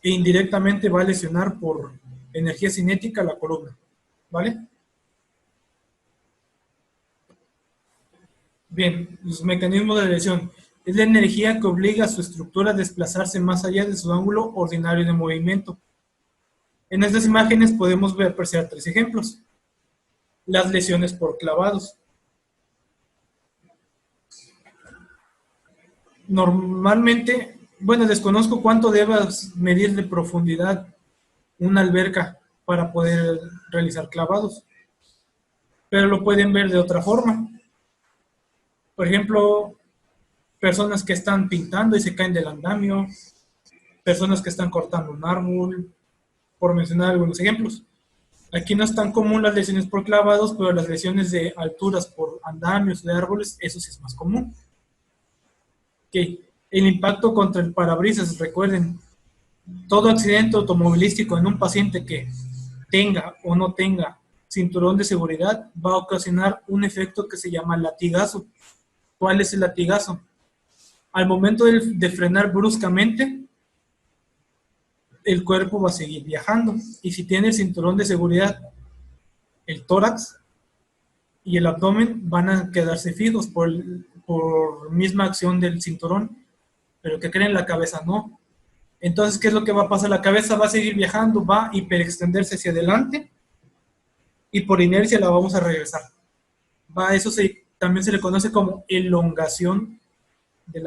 e indirectamente va a lesionar por energía cinética la columna, ¿vale? Bien, los mecanismos de lesión. Es la energía que obliga a su estructura a desplazarse más allá de su ángulo ordinario de movimiento. En estas imágenes podemos apreciar 3 ejemplos. Las lesiones por clavados. Normalmente, bueno, desconozco cuánto debas medir de profundidad una alberca para poder realizar clavados, pero lo pueden ver de otra forma. Por ejemplo, personas que están pintando y se caen del andamio, personas que están cortando un árbol, por mencionar algunos ejemplos. Aquí no es tan común las lesiones por clavados, pero las lesiones de alturas por andamios de árboles, eso sí es más común. Okay. El impacto contra el parabrisas, recuerden, todo accidente automovilístico en un paciente que tenga o no tenga cinturón de seguridad va a ocasionar un efecto que se llama latigazo. ¿Cuál es el latigazo? Al momento de frenar bruscamente, el cuerpo va a seguir viajando. Y si tiene el cinturón de seguridad, el tórax y el abdomen van a quedarse fijos por misma acción del cinturón, pero que creen la cabeza no. Entonces, ¿qué es lo que va a pasar? La cabeza va a seguir viajando, va a hiperextenderse hacia adelante y por inercia la vamos a regresar. Eso también se le conoce como elongación de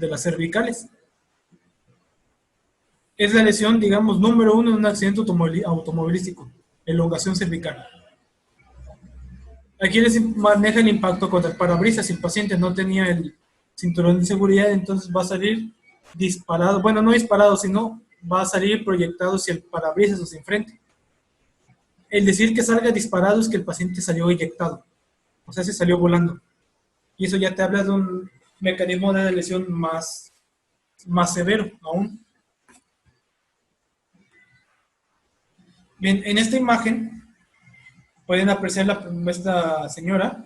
las cervicales. Es la lesión, digamos, número 1 en un accidente automovilístico, elongación cervical. Aquí les maneja el impacto contra el parabrisas. Si el paciente no tenía el cinturón de seguridad, entonces va a salir disparado, bueno, no disparado, sino va a salir proyectado hacia el parabrisas o hacia enfrente. El decir que salga disparado es que el paciente salió eyectado, o sea, se salió volando. Y eso ya te habla de un mecanismo de lesión más severo aún. Bien, en esta imagen pueden apreciar esta señora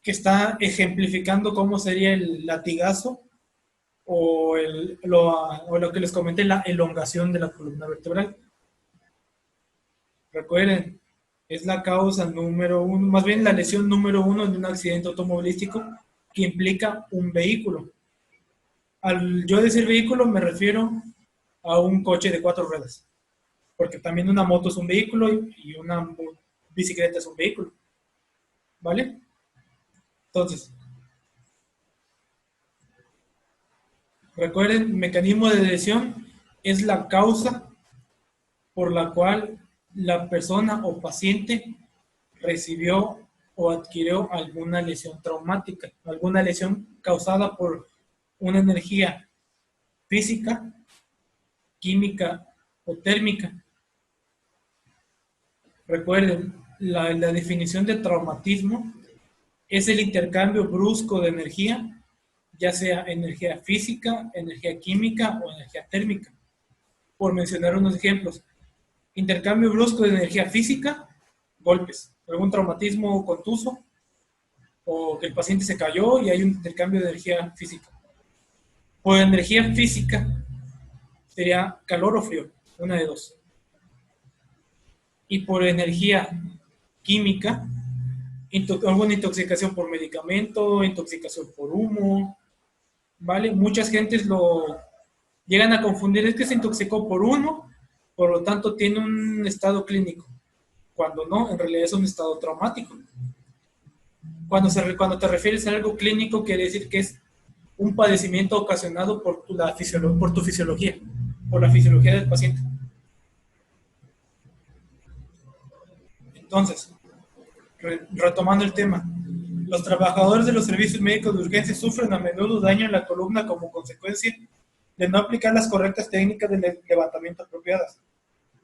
que está ejemplificando cómo sería el latigazo o lo que les comenté, la elongación de la columna vertebral. Recuerden, es la causa número 1, más bien la lesión número 1 en un accidente automovilístico que implica un vehículo. Al yo decir vehículo me refiero a un coche de 4 ruedas, porque también una moto es un vehículo y una bicicleta es un vehículo, ¿vale? Entonces, recuerden, mecanismo de lesión es la causa por la cual la persona o paciente recibió o adquirió alguna lesión traumática, alguna lesión causada por una energía física, química o térmica. Recuerden, la definición de traumatismo es el intercambio brusco de energía, ya sea energía física, energía química o energía térmica. Por mencionar unos ejemplos, intercambio brusco de energía física, golpes, algún traumatismo contuso, o que el paciente se cayó y hay un intercambio de energía física. Por energía física sería calor o frío, una de dos. Y por energía química, alguna intoxicación por medicamento, intoxicación por humo, ¿vale? Muchas gentes lo llegan a confundir, es que se intoxicó por humo, por lo tanto tiene un estado clínico, cuando no, en realidad es un estado traumático. Cuando te refieres a algo clínico, quiere decir que es un padecimiento ocasionado por tu fisiología, por la fisiología del paciente. Entonces, retomando el tema, los trabajadores de los servicios médicos de urgencia sufren a menudo daño en la columna como consecuencia de no aplicar las correctas técnicas de levantamiento apropiadas.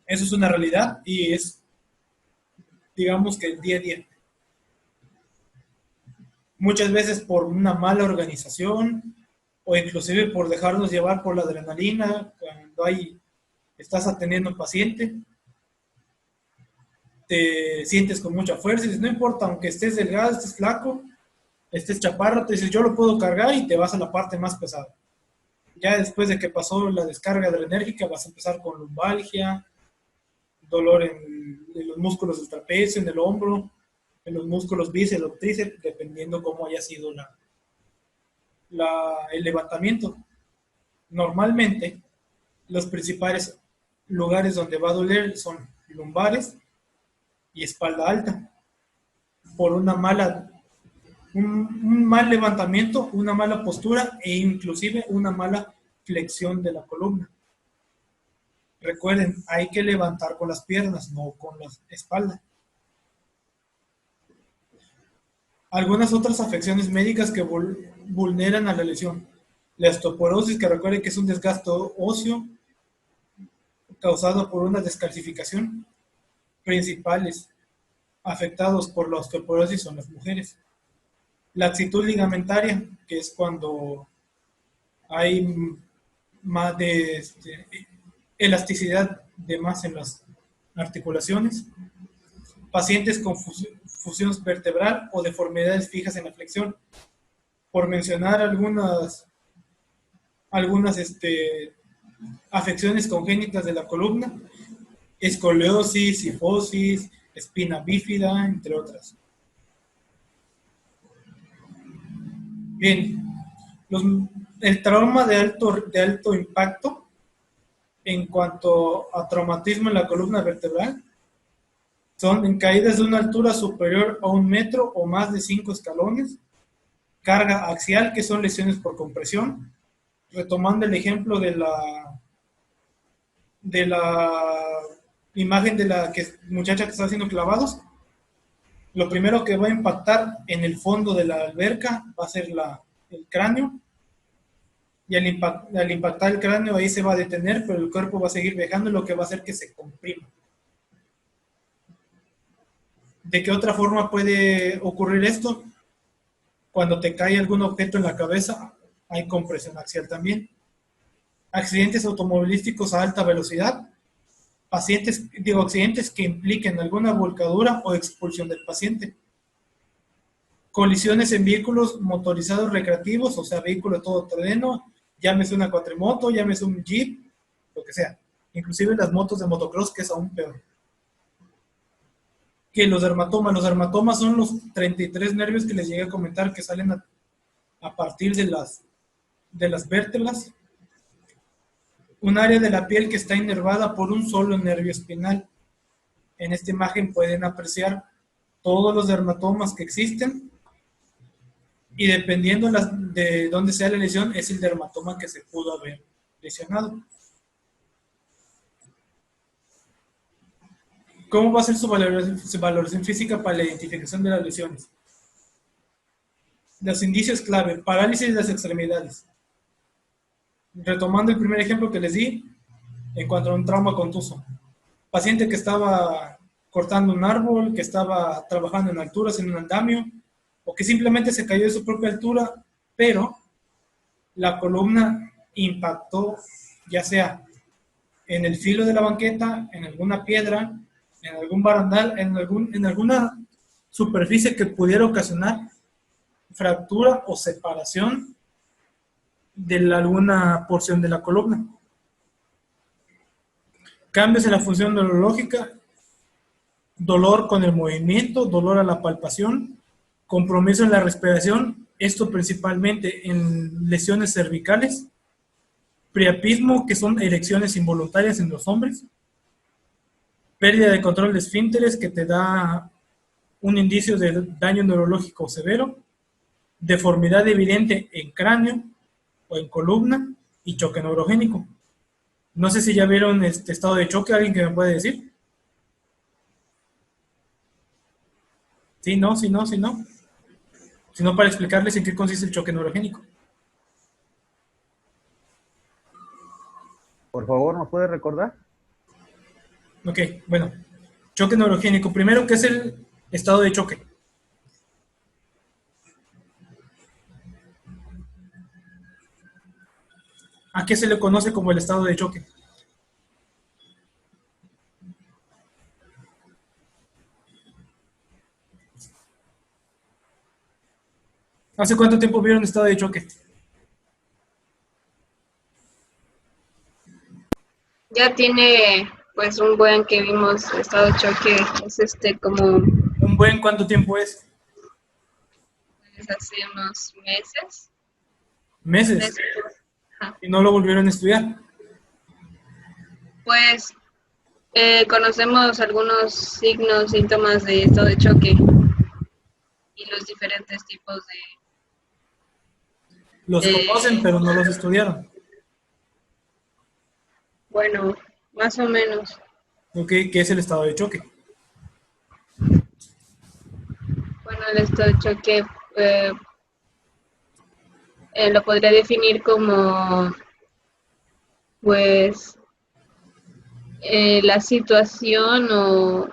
Eso es una realidad y es, digamos que el día a día. Muchas veces por una mala organización, o inclusive por dejarnos llevar por la adrenalina cuando estás atendiendo a un paciente, te sientes con mucha fuerza y dices, no importa, aunque estés delgado, estés flaco, estés chaparro, te dices, yo lo puedo cargar y te vas a la parte más pesada. Ya después de que pasó la descarga adrenérgica, vas a empezar con lumbalgia, dolor en los músculos del trapecio, en el hombro, en los músculos bíceps o tríceps, dependiendo cómo haya sido el levantamiento. Normalmente, los principales lugares donde va a doler son lumbares y espalda alta, por un mal levantamiento, una mala postura e inclusive una mala flexión de la columna. Recuerden, hay que levantar con las piernas, no con la espalda. Algunas otras afecciones médicas que vulneran a la lesión. La osteoporosis, que recuerden que es un desgaste óseo causado por una descalcificación. Principales afectados por la osteoporosis son las mujeres. Laxitud ligamentaria, que es cuando hay más de elasticidad de más en las articulaciones. Pacientes con fusión vertebral o deformidades fijas en la flexión. Por mencionar algunas afecciones congénitas de la columna, escoliosis, cifosis, espina bífida, entre otras. Bien, el trauma de alto impacto en cuanto a traumatismo en la columna vertebral son en caídas de una altura superior a 1 metro o más de 5 escalones, carga axial, que son lesiones por compresión. Retomando el ejemplo de la imagen de la muchacha que está haciendo clavados, lo primero que va a impactar en el fondo de la alberca va a ser el cráneo, y al impactar el cráneo ahí se va a detener, pero el cuerpo va a seguir viajando, lo que va a hacer que se comprima. ¿De qué otra forma puede ocurrir esto? Cuando te cae algún objeto en la cabeza, hay compresión axial también. Accidentes automovilísticos a alta velocidad, accidentes que impliquen alguna volcadura o expulsión del paciente. Colisiones en vehículos motorizados recreativos, o sea, vehículo de todo terreno, llámese una cuatrimoto, llámese un jeep, lo que sea. Inclusive las motos de motocross, que es aún peor. Que los dermatomas son los 33 nervios que les llegué a comentar que salen a partir de las vértebras. Un área de la piel que está inervada por un solo nervio espinal. En esta imagen pueden apreciar todos los dermatomas que existen, y dependiendo de dónde sea la lesión, es el dermatoma que se pudo haber lesionado. ¿Cómo va a ser su valoración física para la identificación de las lesiones? Los indicios clave: parálisis de las extremidades. Retomando el primer ejemplo que les di, en cuanto a un trauma contuso. Paciente que estaba cortando un árbol, que estaba trabajando en alturas, en un andamio, o que simplemente se cayó de su propia altura, pero la columna impactó, ya sea en el filo de la banqueta, en alguna piedra, en algún barandal, en alguna superficie que pudiera ocasionar fractura o separación de alguna porción de la columna. Cambios en la función neurológica, dolor con el movimiento, dolor a la palpación, compromiso en la respiración, esto principalmente en lesiones cervicales, priapismo, que son erecciones involuntarias en los hombres, pérdida de control de esfínteres, que te da un indicio de daño neurológico severo, deformidad evidente en cráneo o en columna, y choque neurogénico. No sé si ya vieron este estado de choque, ¿alguien que me puede decir? Sí, no. Si no, para explicarles en qué consiste el choque neurogénico. Por favor, ¿nos puede recordar? Ok, bueno. Choque neurogénico. Primero, ¿qué es el estado de choque? ¿A qué se le conoce como el estado de choque? ¿Hace cuánto tiempo vieron estado de choque? Ya tiene pues un buen que vimos estado de choque, es como ¿Un buen cuánto tiempo es? pues, hace unos meses. Meses. Ajá. Y no lo volvieron a estudiar. Pues conocemos algunos signos, síntomas de estado de choque y los diferentes tipos Los conocen, pero no los estudiaron. bueno, más o menos. ¿Ok? ¿Qué es el estado de choque? Bueno, el estado de choque lo podría definir como pues la situación o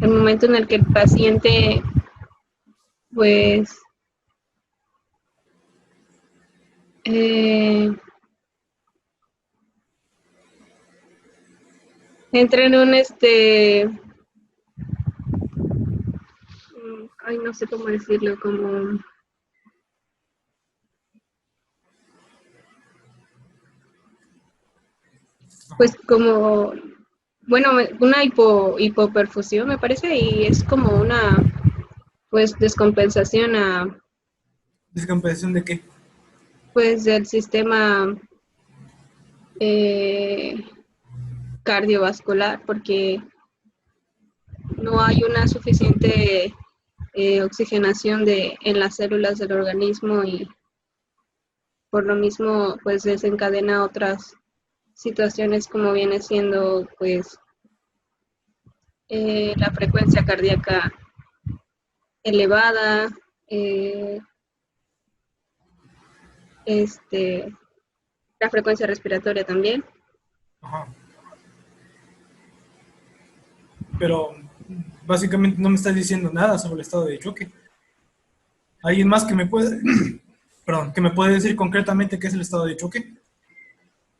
el momento en el que el paciente pues entra en un ay, no sé cómo decirlo, como pues como bueno, una hipoperfusión me parece, y es como una pues descompensación ¿Descompensación de qué? pues del sistema eh, cardiovascular, porque no hay una suficiente oxigenación en las células del organismo, y por lo mismo pues desencadena otras situaciones como viene siendo pues la frecuencia cardíaca elevada, eh, la frecuencia respiratoria también. Ajá. Pero básicamente no me estás diciendo nada sobre el estado de choque. ¿Alguien más que me puede, perdón, que me puede decir concretamente qué es el estado de choque?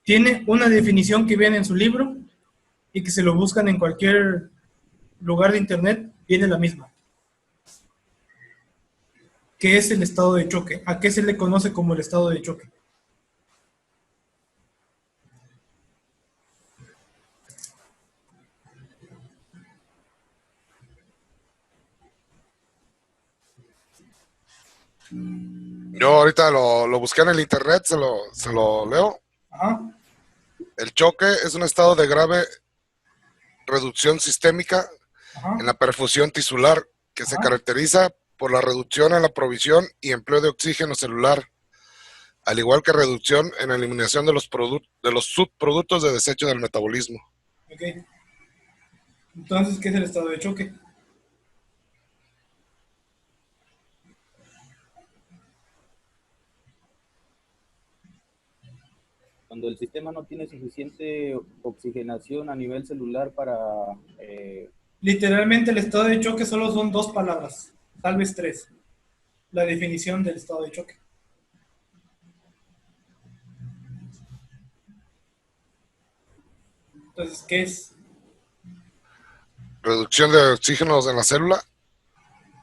Tiene una definición que viene en su libro y que se lo buscan en cualquier lugar de internet, viene la misma. ¿Qué es el estado de choque? ¿A qué se le conoce como el estado de choque? Yo ahorita lo busqué en el internet, se lo leo. Ajá. El choque es un estado de grave reducción sistémica Ajá. en la perfusión tisular que se Ajá. caracteriza por la reducción en la provisión y empleo de oxígeno celular, al igual que reducción en la eliminación de los subproductos de desecho del metabolismo. Ok. Entonces, ¿qué es el estado de choque? Cuando el sistema no tiene suficiente oxigenación a nivel celular para... Literalmente el estado de choque solo son dos palabras, tal vez tres. La definición del estado de choque. Entonces, ¿qué es? ¿Reducción de oxígenos en la célula?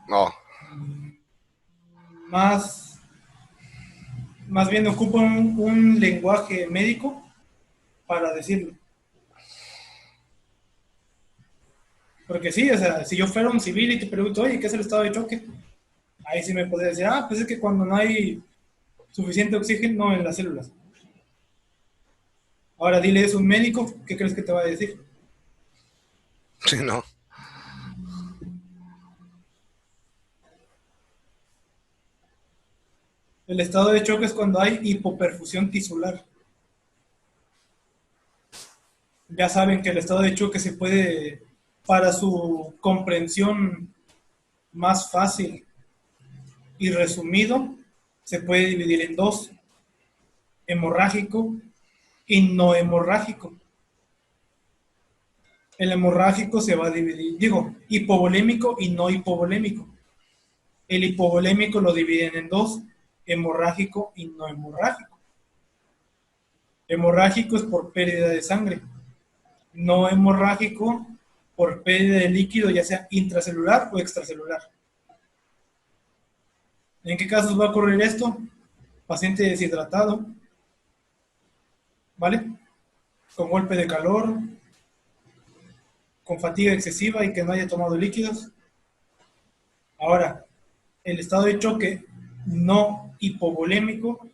No. Más bien ocupa un lenguaje médico para decirlo. Porque sí, o sea, si yo fuera un civil y te pregunto, oye, ¿qué es el estado de choque? Ahí sí me podría decir, pues es que cuando no hay suficiente oxígeno en las células. Ahora dile eso a un médico, ¿qué crees que te va a decir? Sí, no. El estado de choque es cuando hay hipoperfusión tisular. Ya saben que el estado de choque se puede, para su comprensión más fácil y resumido, se puede dividir en dos: hemorrágico y no hemorrágico. El hemorrágico se va a dividir, hipovolémico y no hipovolémico. El hipovolémico lo dividen en dos: hemorrágico y no hemorrágico. Hemorrágico es por pérdida de sangre. No hemorrágico por pérdida de líquido, ya sea intracelular o extracelular. ¿En qué casos va a ocurrir esto? Paciente deshidratado, ¿vale? Con golpe de calor, con fatiga excesiva y que no haya tomado líquidos. Ahora, el estado de choque no hipovolémico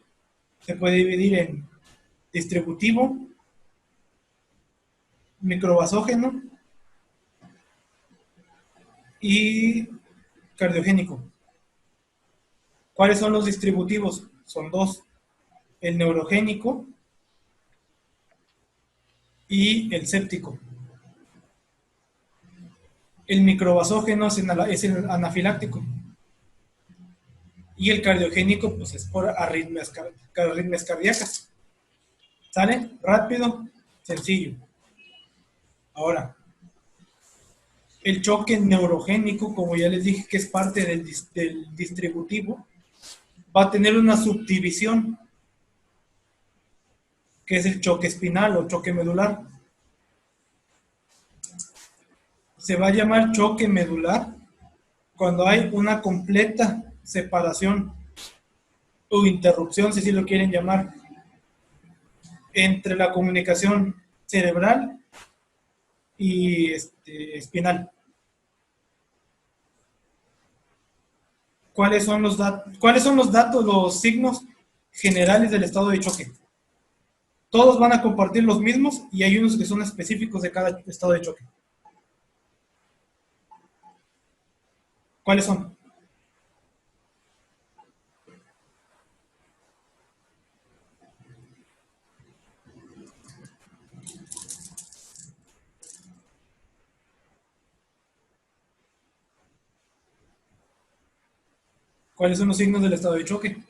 se puede dividir en distributivo, microvasógeno y cardiogénico. ¿Cuáles son los distributivos? Son dos, el neurogénico y el séptico. El microvasógeno es el anafiláctico y el cardiogénico pues es por arritmias cardíacas. ¿Sale? Rápido, sencillo. Ahora, el choque neurogénico, como ya les dije que es parte del distributivo, va a tener una subdivisión, que es el choque espinal o choque medular. Se va a llamar choque medular cuando hay una completa separación o interrupción, si así lo quieren llamar, entre la comunicación cerebral y espinal. ¿Cuáles son los datos, los signos generales del estado de choque? Todos van a compartir los mismos y hay unos que son específicos de cada estado de choque. ¿Cuáles son? ¿Cuáles son los signos del estado de choque?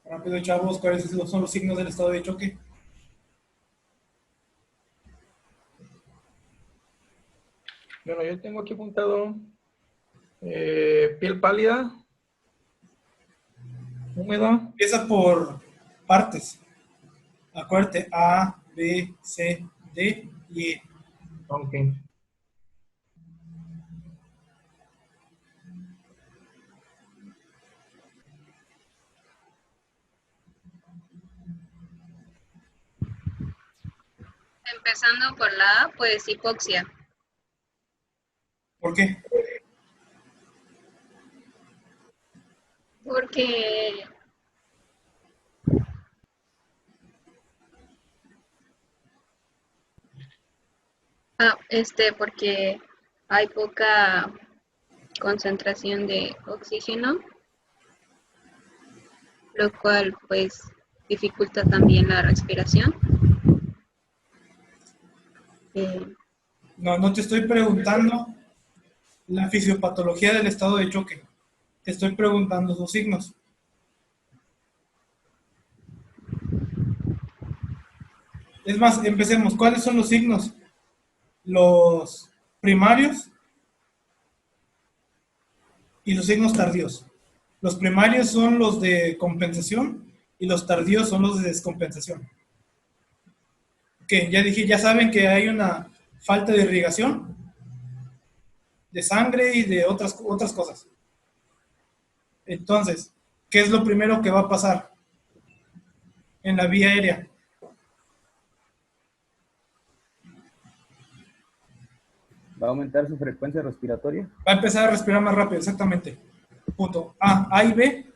Rápido, chavos, ¿cuáles son los signos del estado de choque? Bueno, yo tengo aquí apuntado piel pálida, húmeda. Empieza por partes. Acuérdate, A, B, C, D y E. Ok. Empezando por la A, pues hipoxia. ¿Por qué? Porque porque hay poca concentración de oxígeno, lo cual pues dificulta también la respiración. No te estoy preguntando la fisiopatología del estado de choque. Te estoy preguntando sus signos. Es más, empecemos. ¿Cuáles son los signos? Los primarios y los signos tardíos. Los primarios son los de compensación y los tardíos son los de descompensación. Que ya dije, ya saben que hay una falta de irrigación, de sangre y de otras cosas. Entonces, ¿qué es lo primero que va a pasar en la vía aérea? ¿Va a aumentar su frecuencia respiratoria? Va a empezar a respirar más rápido, exactamente. Punto. A y B,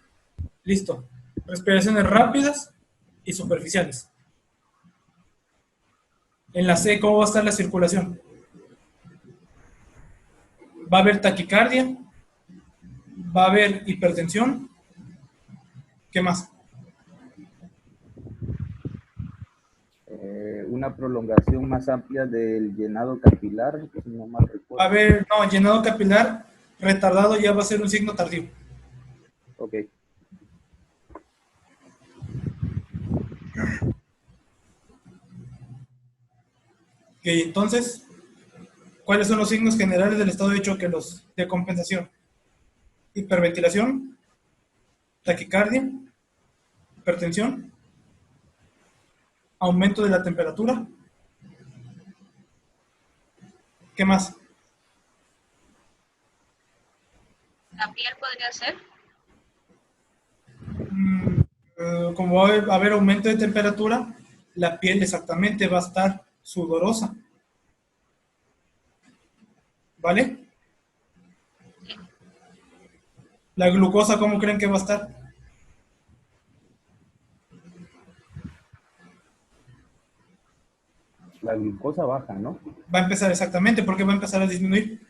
listo. Respiraciones rápidas y superficiales. En la C, ¿cómo va a estar la circulación? Va a haber taquicardia, va a haber hipertensión. ¿Qué más? Una prolongación más amplia del llenado capilar, si no mal recuerdo. Va a haber, no, llenado capilar retardado ya va a ser un signo tardío. Ok. Ok, entonces, ¿cuáles son los signos generales del estado de choque? Los de compensación. Hiperventilación, taquicardia, hipertensión, aumento de la temperatura. ¿Qué más? La piel podría ser. Como va a haber aumento de temperatura, la piel exactamente va a estar sudorosa. ¿Vale? La glucosa, ¿cómo creen que va a estar? La glucosa baja, ¿no? Va a empezar exactamente, porque va a empezar a disminuir.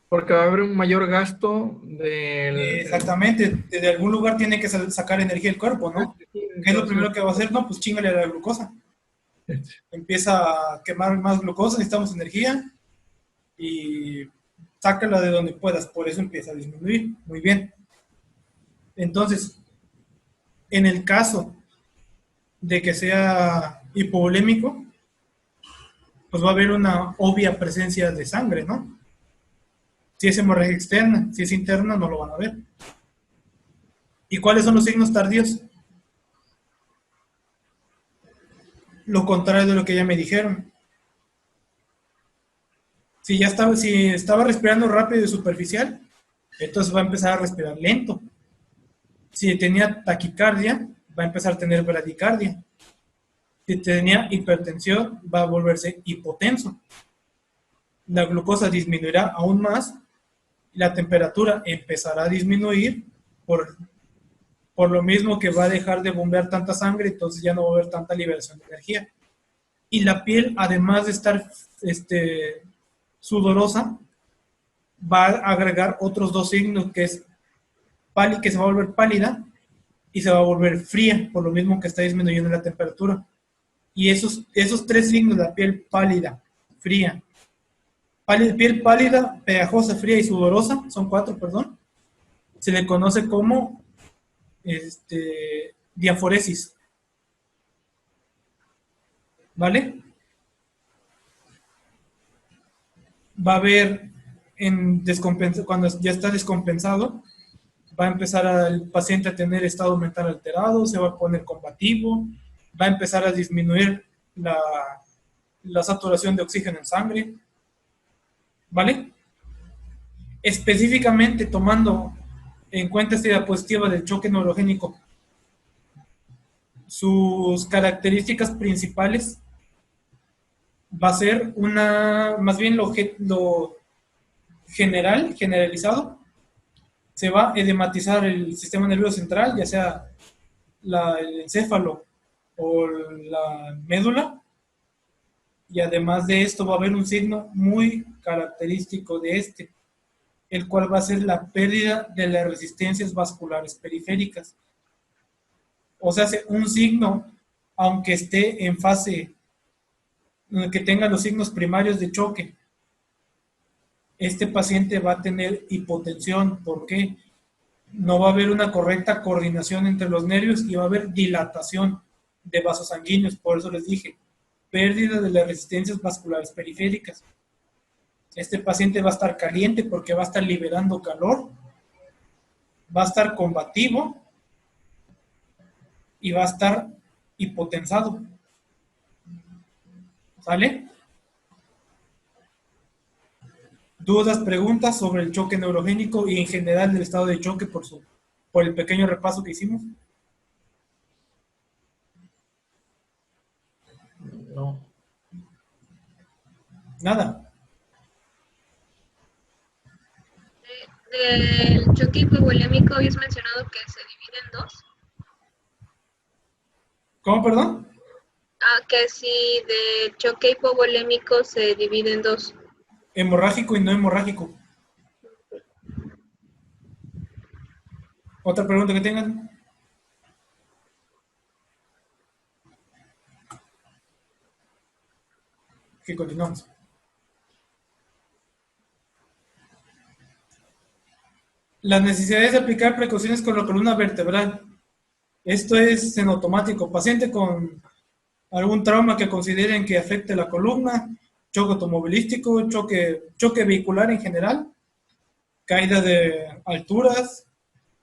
Porque va a haber un mayor gasto del... Exactamente, de algún lugar tiene que sacar energía el cuerpo, ¿no? ¿Qué es lo primero que va a hacer? No, pues chingale a la glucosa. Empieza a quemar más glucosa, necesitamos energía y sácala de donde puedas, por eso empieza a disminuir. Muy bien. Entonces, en el caso de que sea hipovolémico, pues va a haber una obvia presencia de sangre, ¿no? Si es hemorragia externa, si es interna, no lo van a ver. ¿Y cuáles son los signos tardíos? Lo contrario de lo que ya me dijeron. Si estaba respirando rápido y superficial, entonces va a empezar a respirar lento. Si tenía taquicardia, va a empezar a tener bradicardia. Si tenía hipertensión, va a volverse hipotenso. La glucosa disminuirá aún más, la temperatura empezará a disminuir por lo mismo que va a dejar de bombear tanta sangre, entonces ya no va a haber tanta liberación de energía. Y la piel, además de estar sudorosa, va a agregar otros dos signos, que es que se va a volver pálida y se va a volver fría, por lo mismo que está disminuyendo la temperatura. Y esos tres signos, la piel pálida, fría, piel pálida, pegajosa, fría y sudorosa, son 4, perdón, se le conoce como diaforesis. ¿Vale? Va a haber cuando ya está descompensado, va a empezar el paciente a tener estado mental alterado, se va a poner combativo, va a empezar a disminuir la saturación de oxígeno en sangre. ¿Vale? Específicamente tomando en cuenta esta diapositiva del choque neurogénico, sus características principales va a ser más bien lo generalizado, se va a edematizar el sistema nervioso central, ya sea el encéfalo o la médula, y además de esto va a haber un signo muy característico de el cual va a ser la pérdida de las resistencias vasculares periféricas. O sea, un signo, aunque esté en fase, que tenga los signos primarios de choque, este paciente va a tener hipotensión. ¿Por qué? No va a haber una correcta coordinación entre los nervios y va a haber dilatación de vasos sanguíneos. Por eso les dije, pérdida de las resistencias vasculares periféricas. Este paciente va a estar caliente porque va a estar liberando calor, va a estar combativo y va a estar hipotensado. ¿Sale? ¿Dudas, preguntas sobre el choque neurogénico y en general del estado de choque por el pequeño repaso que hicimos? No. Nada. Del choque hipovolémico habías mencionado que se divide en dos. ¿Cómo, perdón? Que si de choque hipovolémico se divide en dos. Hemorrágico y no hemorrágico. ¿Otra pregunta que tengan? Que continuamos. Las necesidades de aplicar precauciones con la columna vertebral. Esto es en automático. Paciente con algún trauma que consideren que afecte la columna, choque automovilístico, choque vehicular en general, caída de alturas,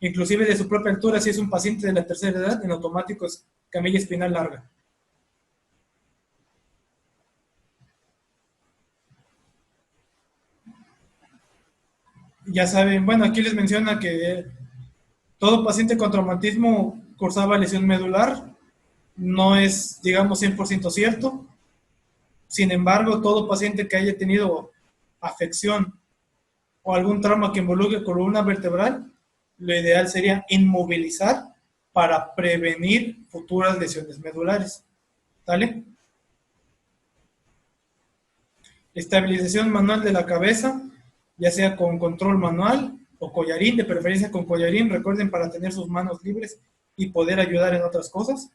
inclusive de su propia altura, si es un paciente de la tercera edad, en automático es camilla espinal larga. Ya saben, bueno, aquí les menciona que todo paciente con traumatismo cursaba lesión medular. No es, digamos, 100% cierto. Sin embargo, todo paciente que haya tenido afección o algún trauma que involucre columna vertebral, lo ideal sería inmovilizar para prevenir futuras lesiones medulares. ¿Vale? Estabilización manual de la cabeza, ya sea con control manual o collarín, de preferencia con collarín, recuerden, para tener sus manos libres y poder ayudar en otras cosas.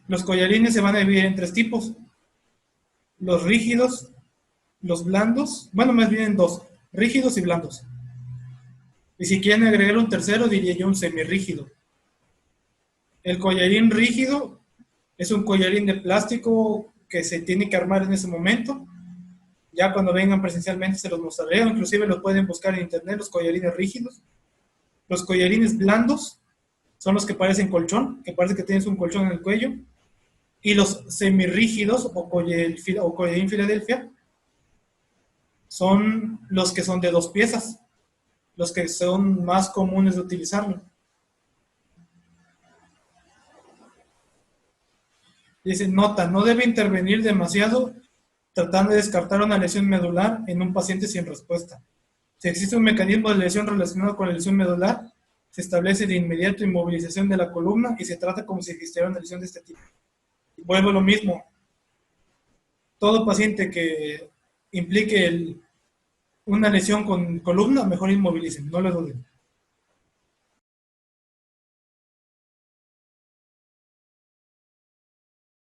Los collarines se van a dividir en 3 tipos: los rígidos, los blandos, bueno, más bien en 2, rígidos y blandos. Y si quieren agregar un tercero, diría yo un semirrígido. El collarín rígido es un collarín de plástico que se tiene que armar en ese momento. Ya cuando vengan presencialmente se los mostraré, o inclusive los pueden buscar en internet, los collarines rígidos. Los collarines blandos son los que parecen colchón, que parece que tienes un colchón en el cuello. Y los semirrígidos o collarín Filadelfia son los que son de 2 piezas, los que son más comunes de utilizarlo. Dice, nota, no debe intervenir demasiado tratando de descartar una lesión medular en un paciente sin respuesta. Si existe un mecanismo de lesión relacionado con la lesión medular, se establece de inmediato inmovilización de la columna y se trata como si existiera una lesión de este tipo. Vuelvo a lo mismo. Todo paciente que implique una lesión con columna, mejor inmovilicen, no lo duden.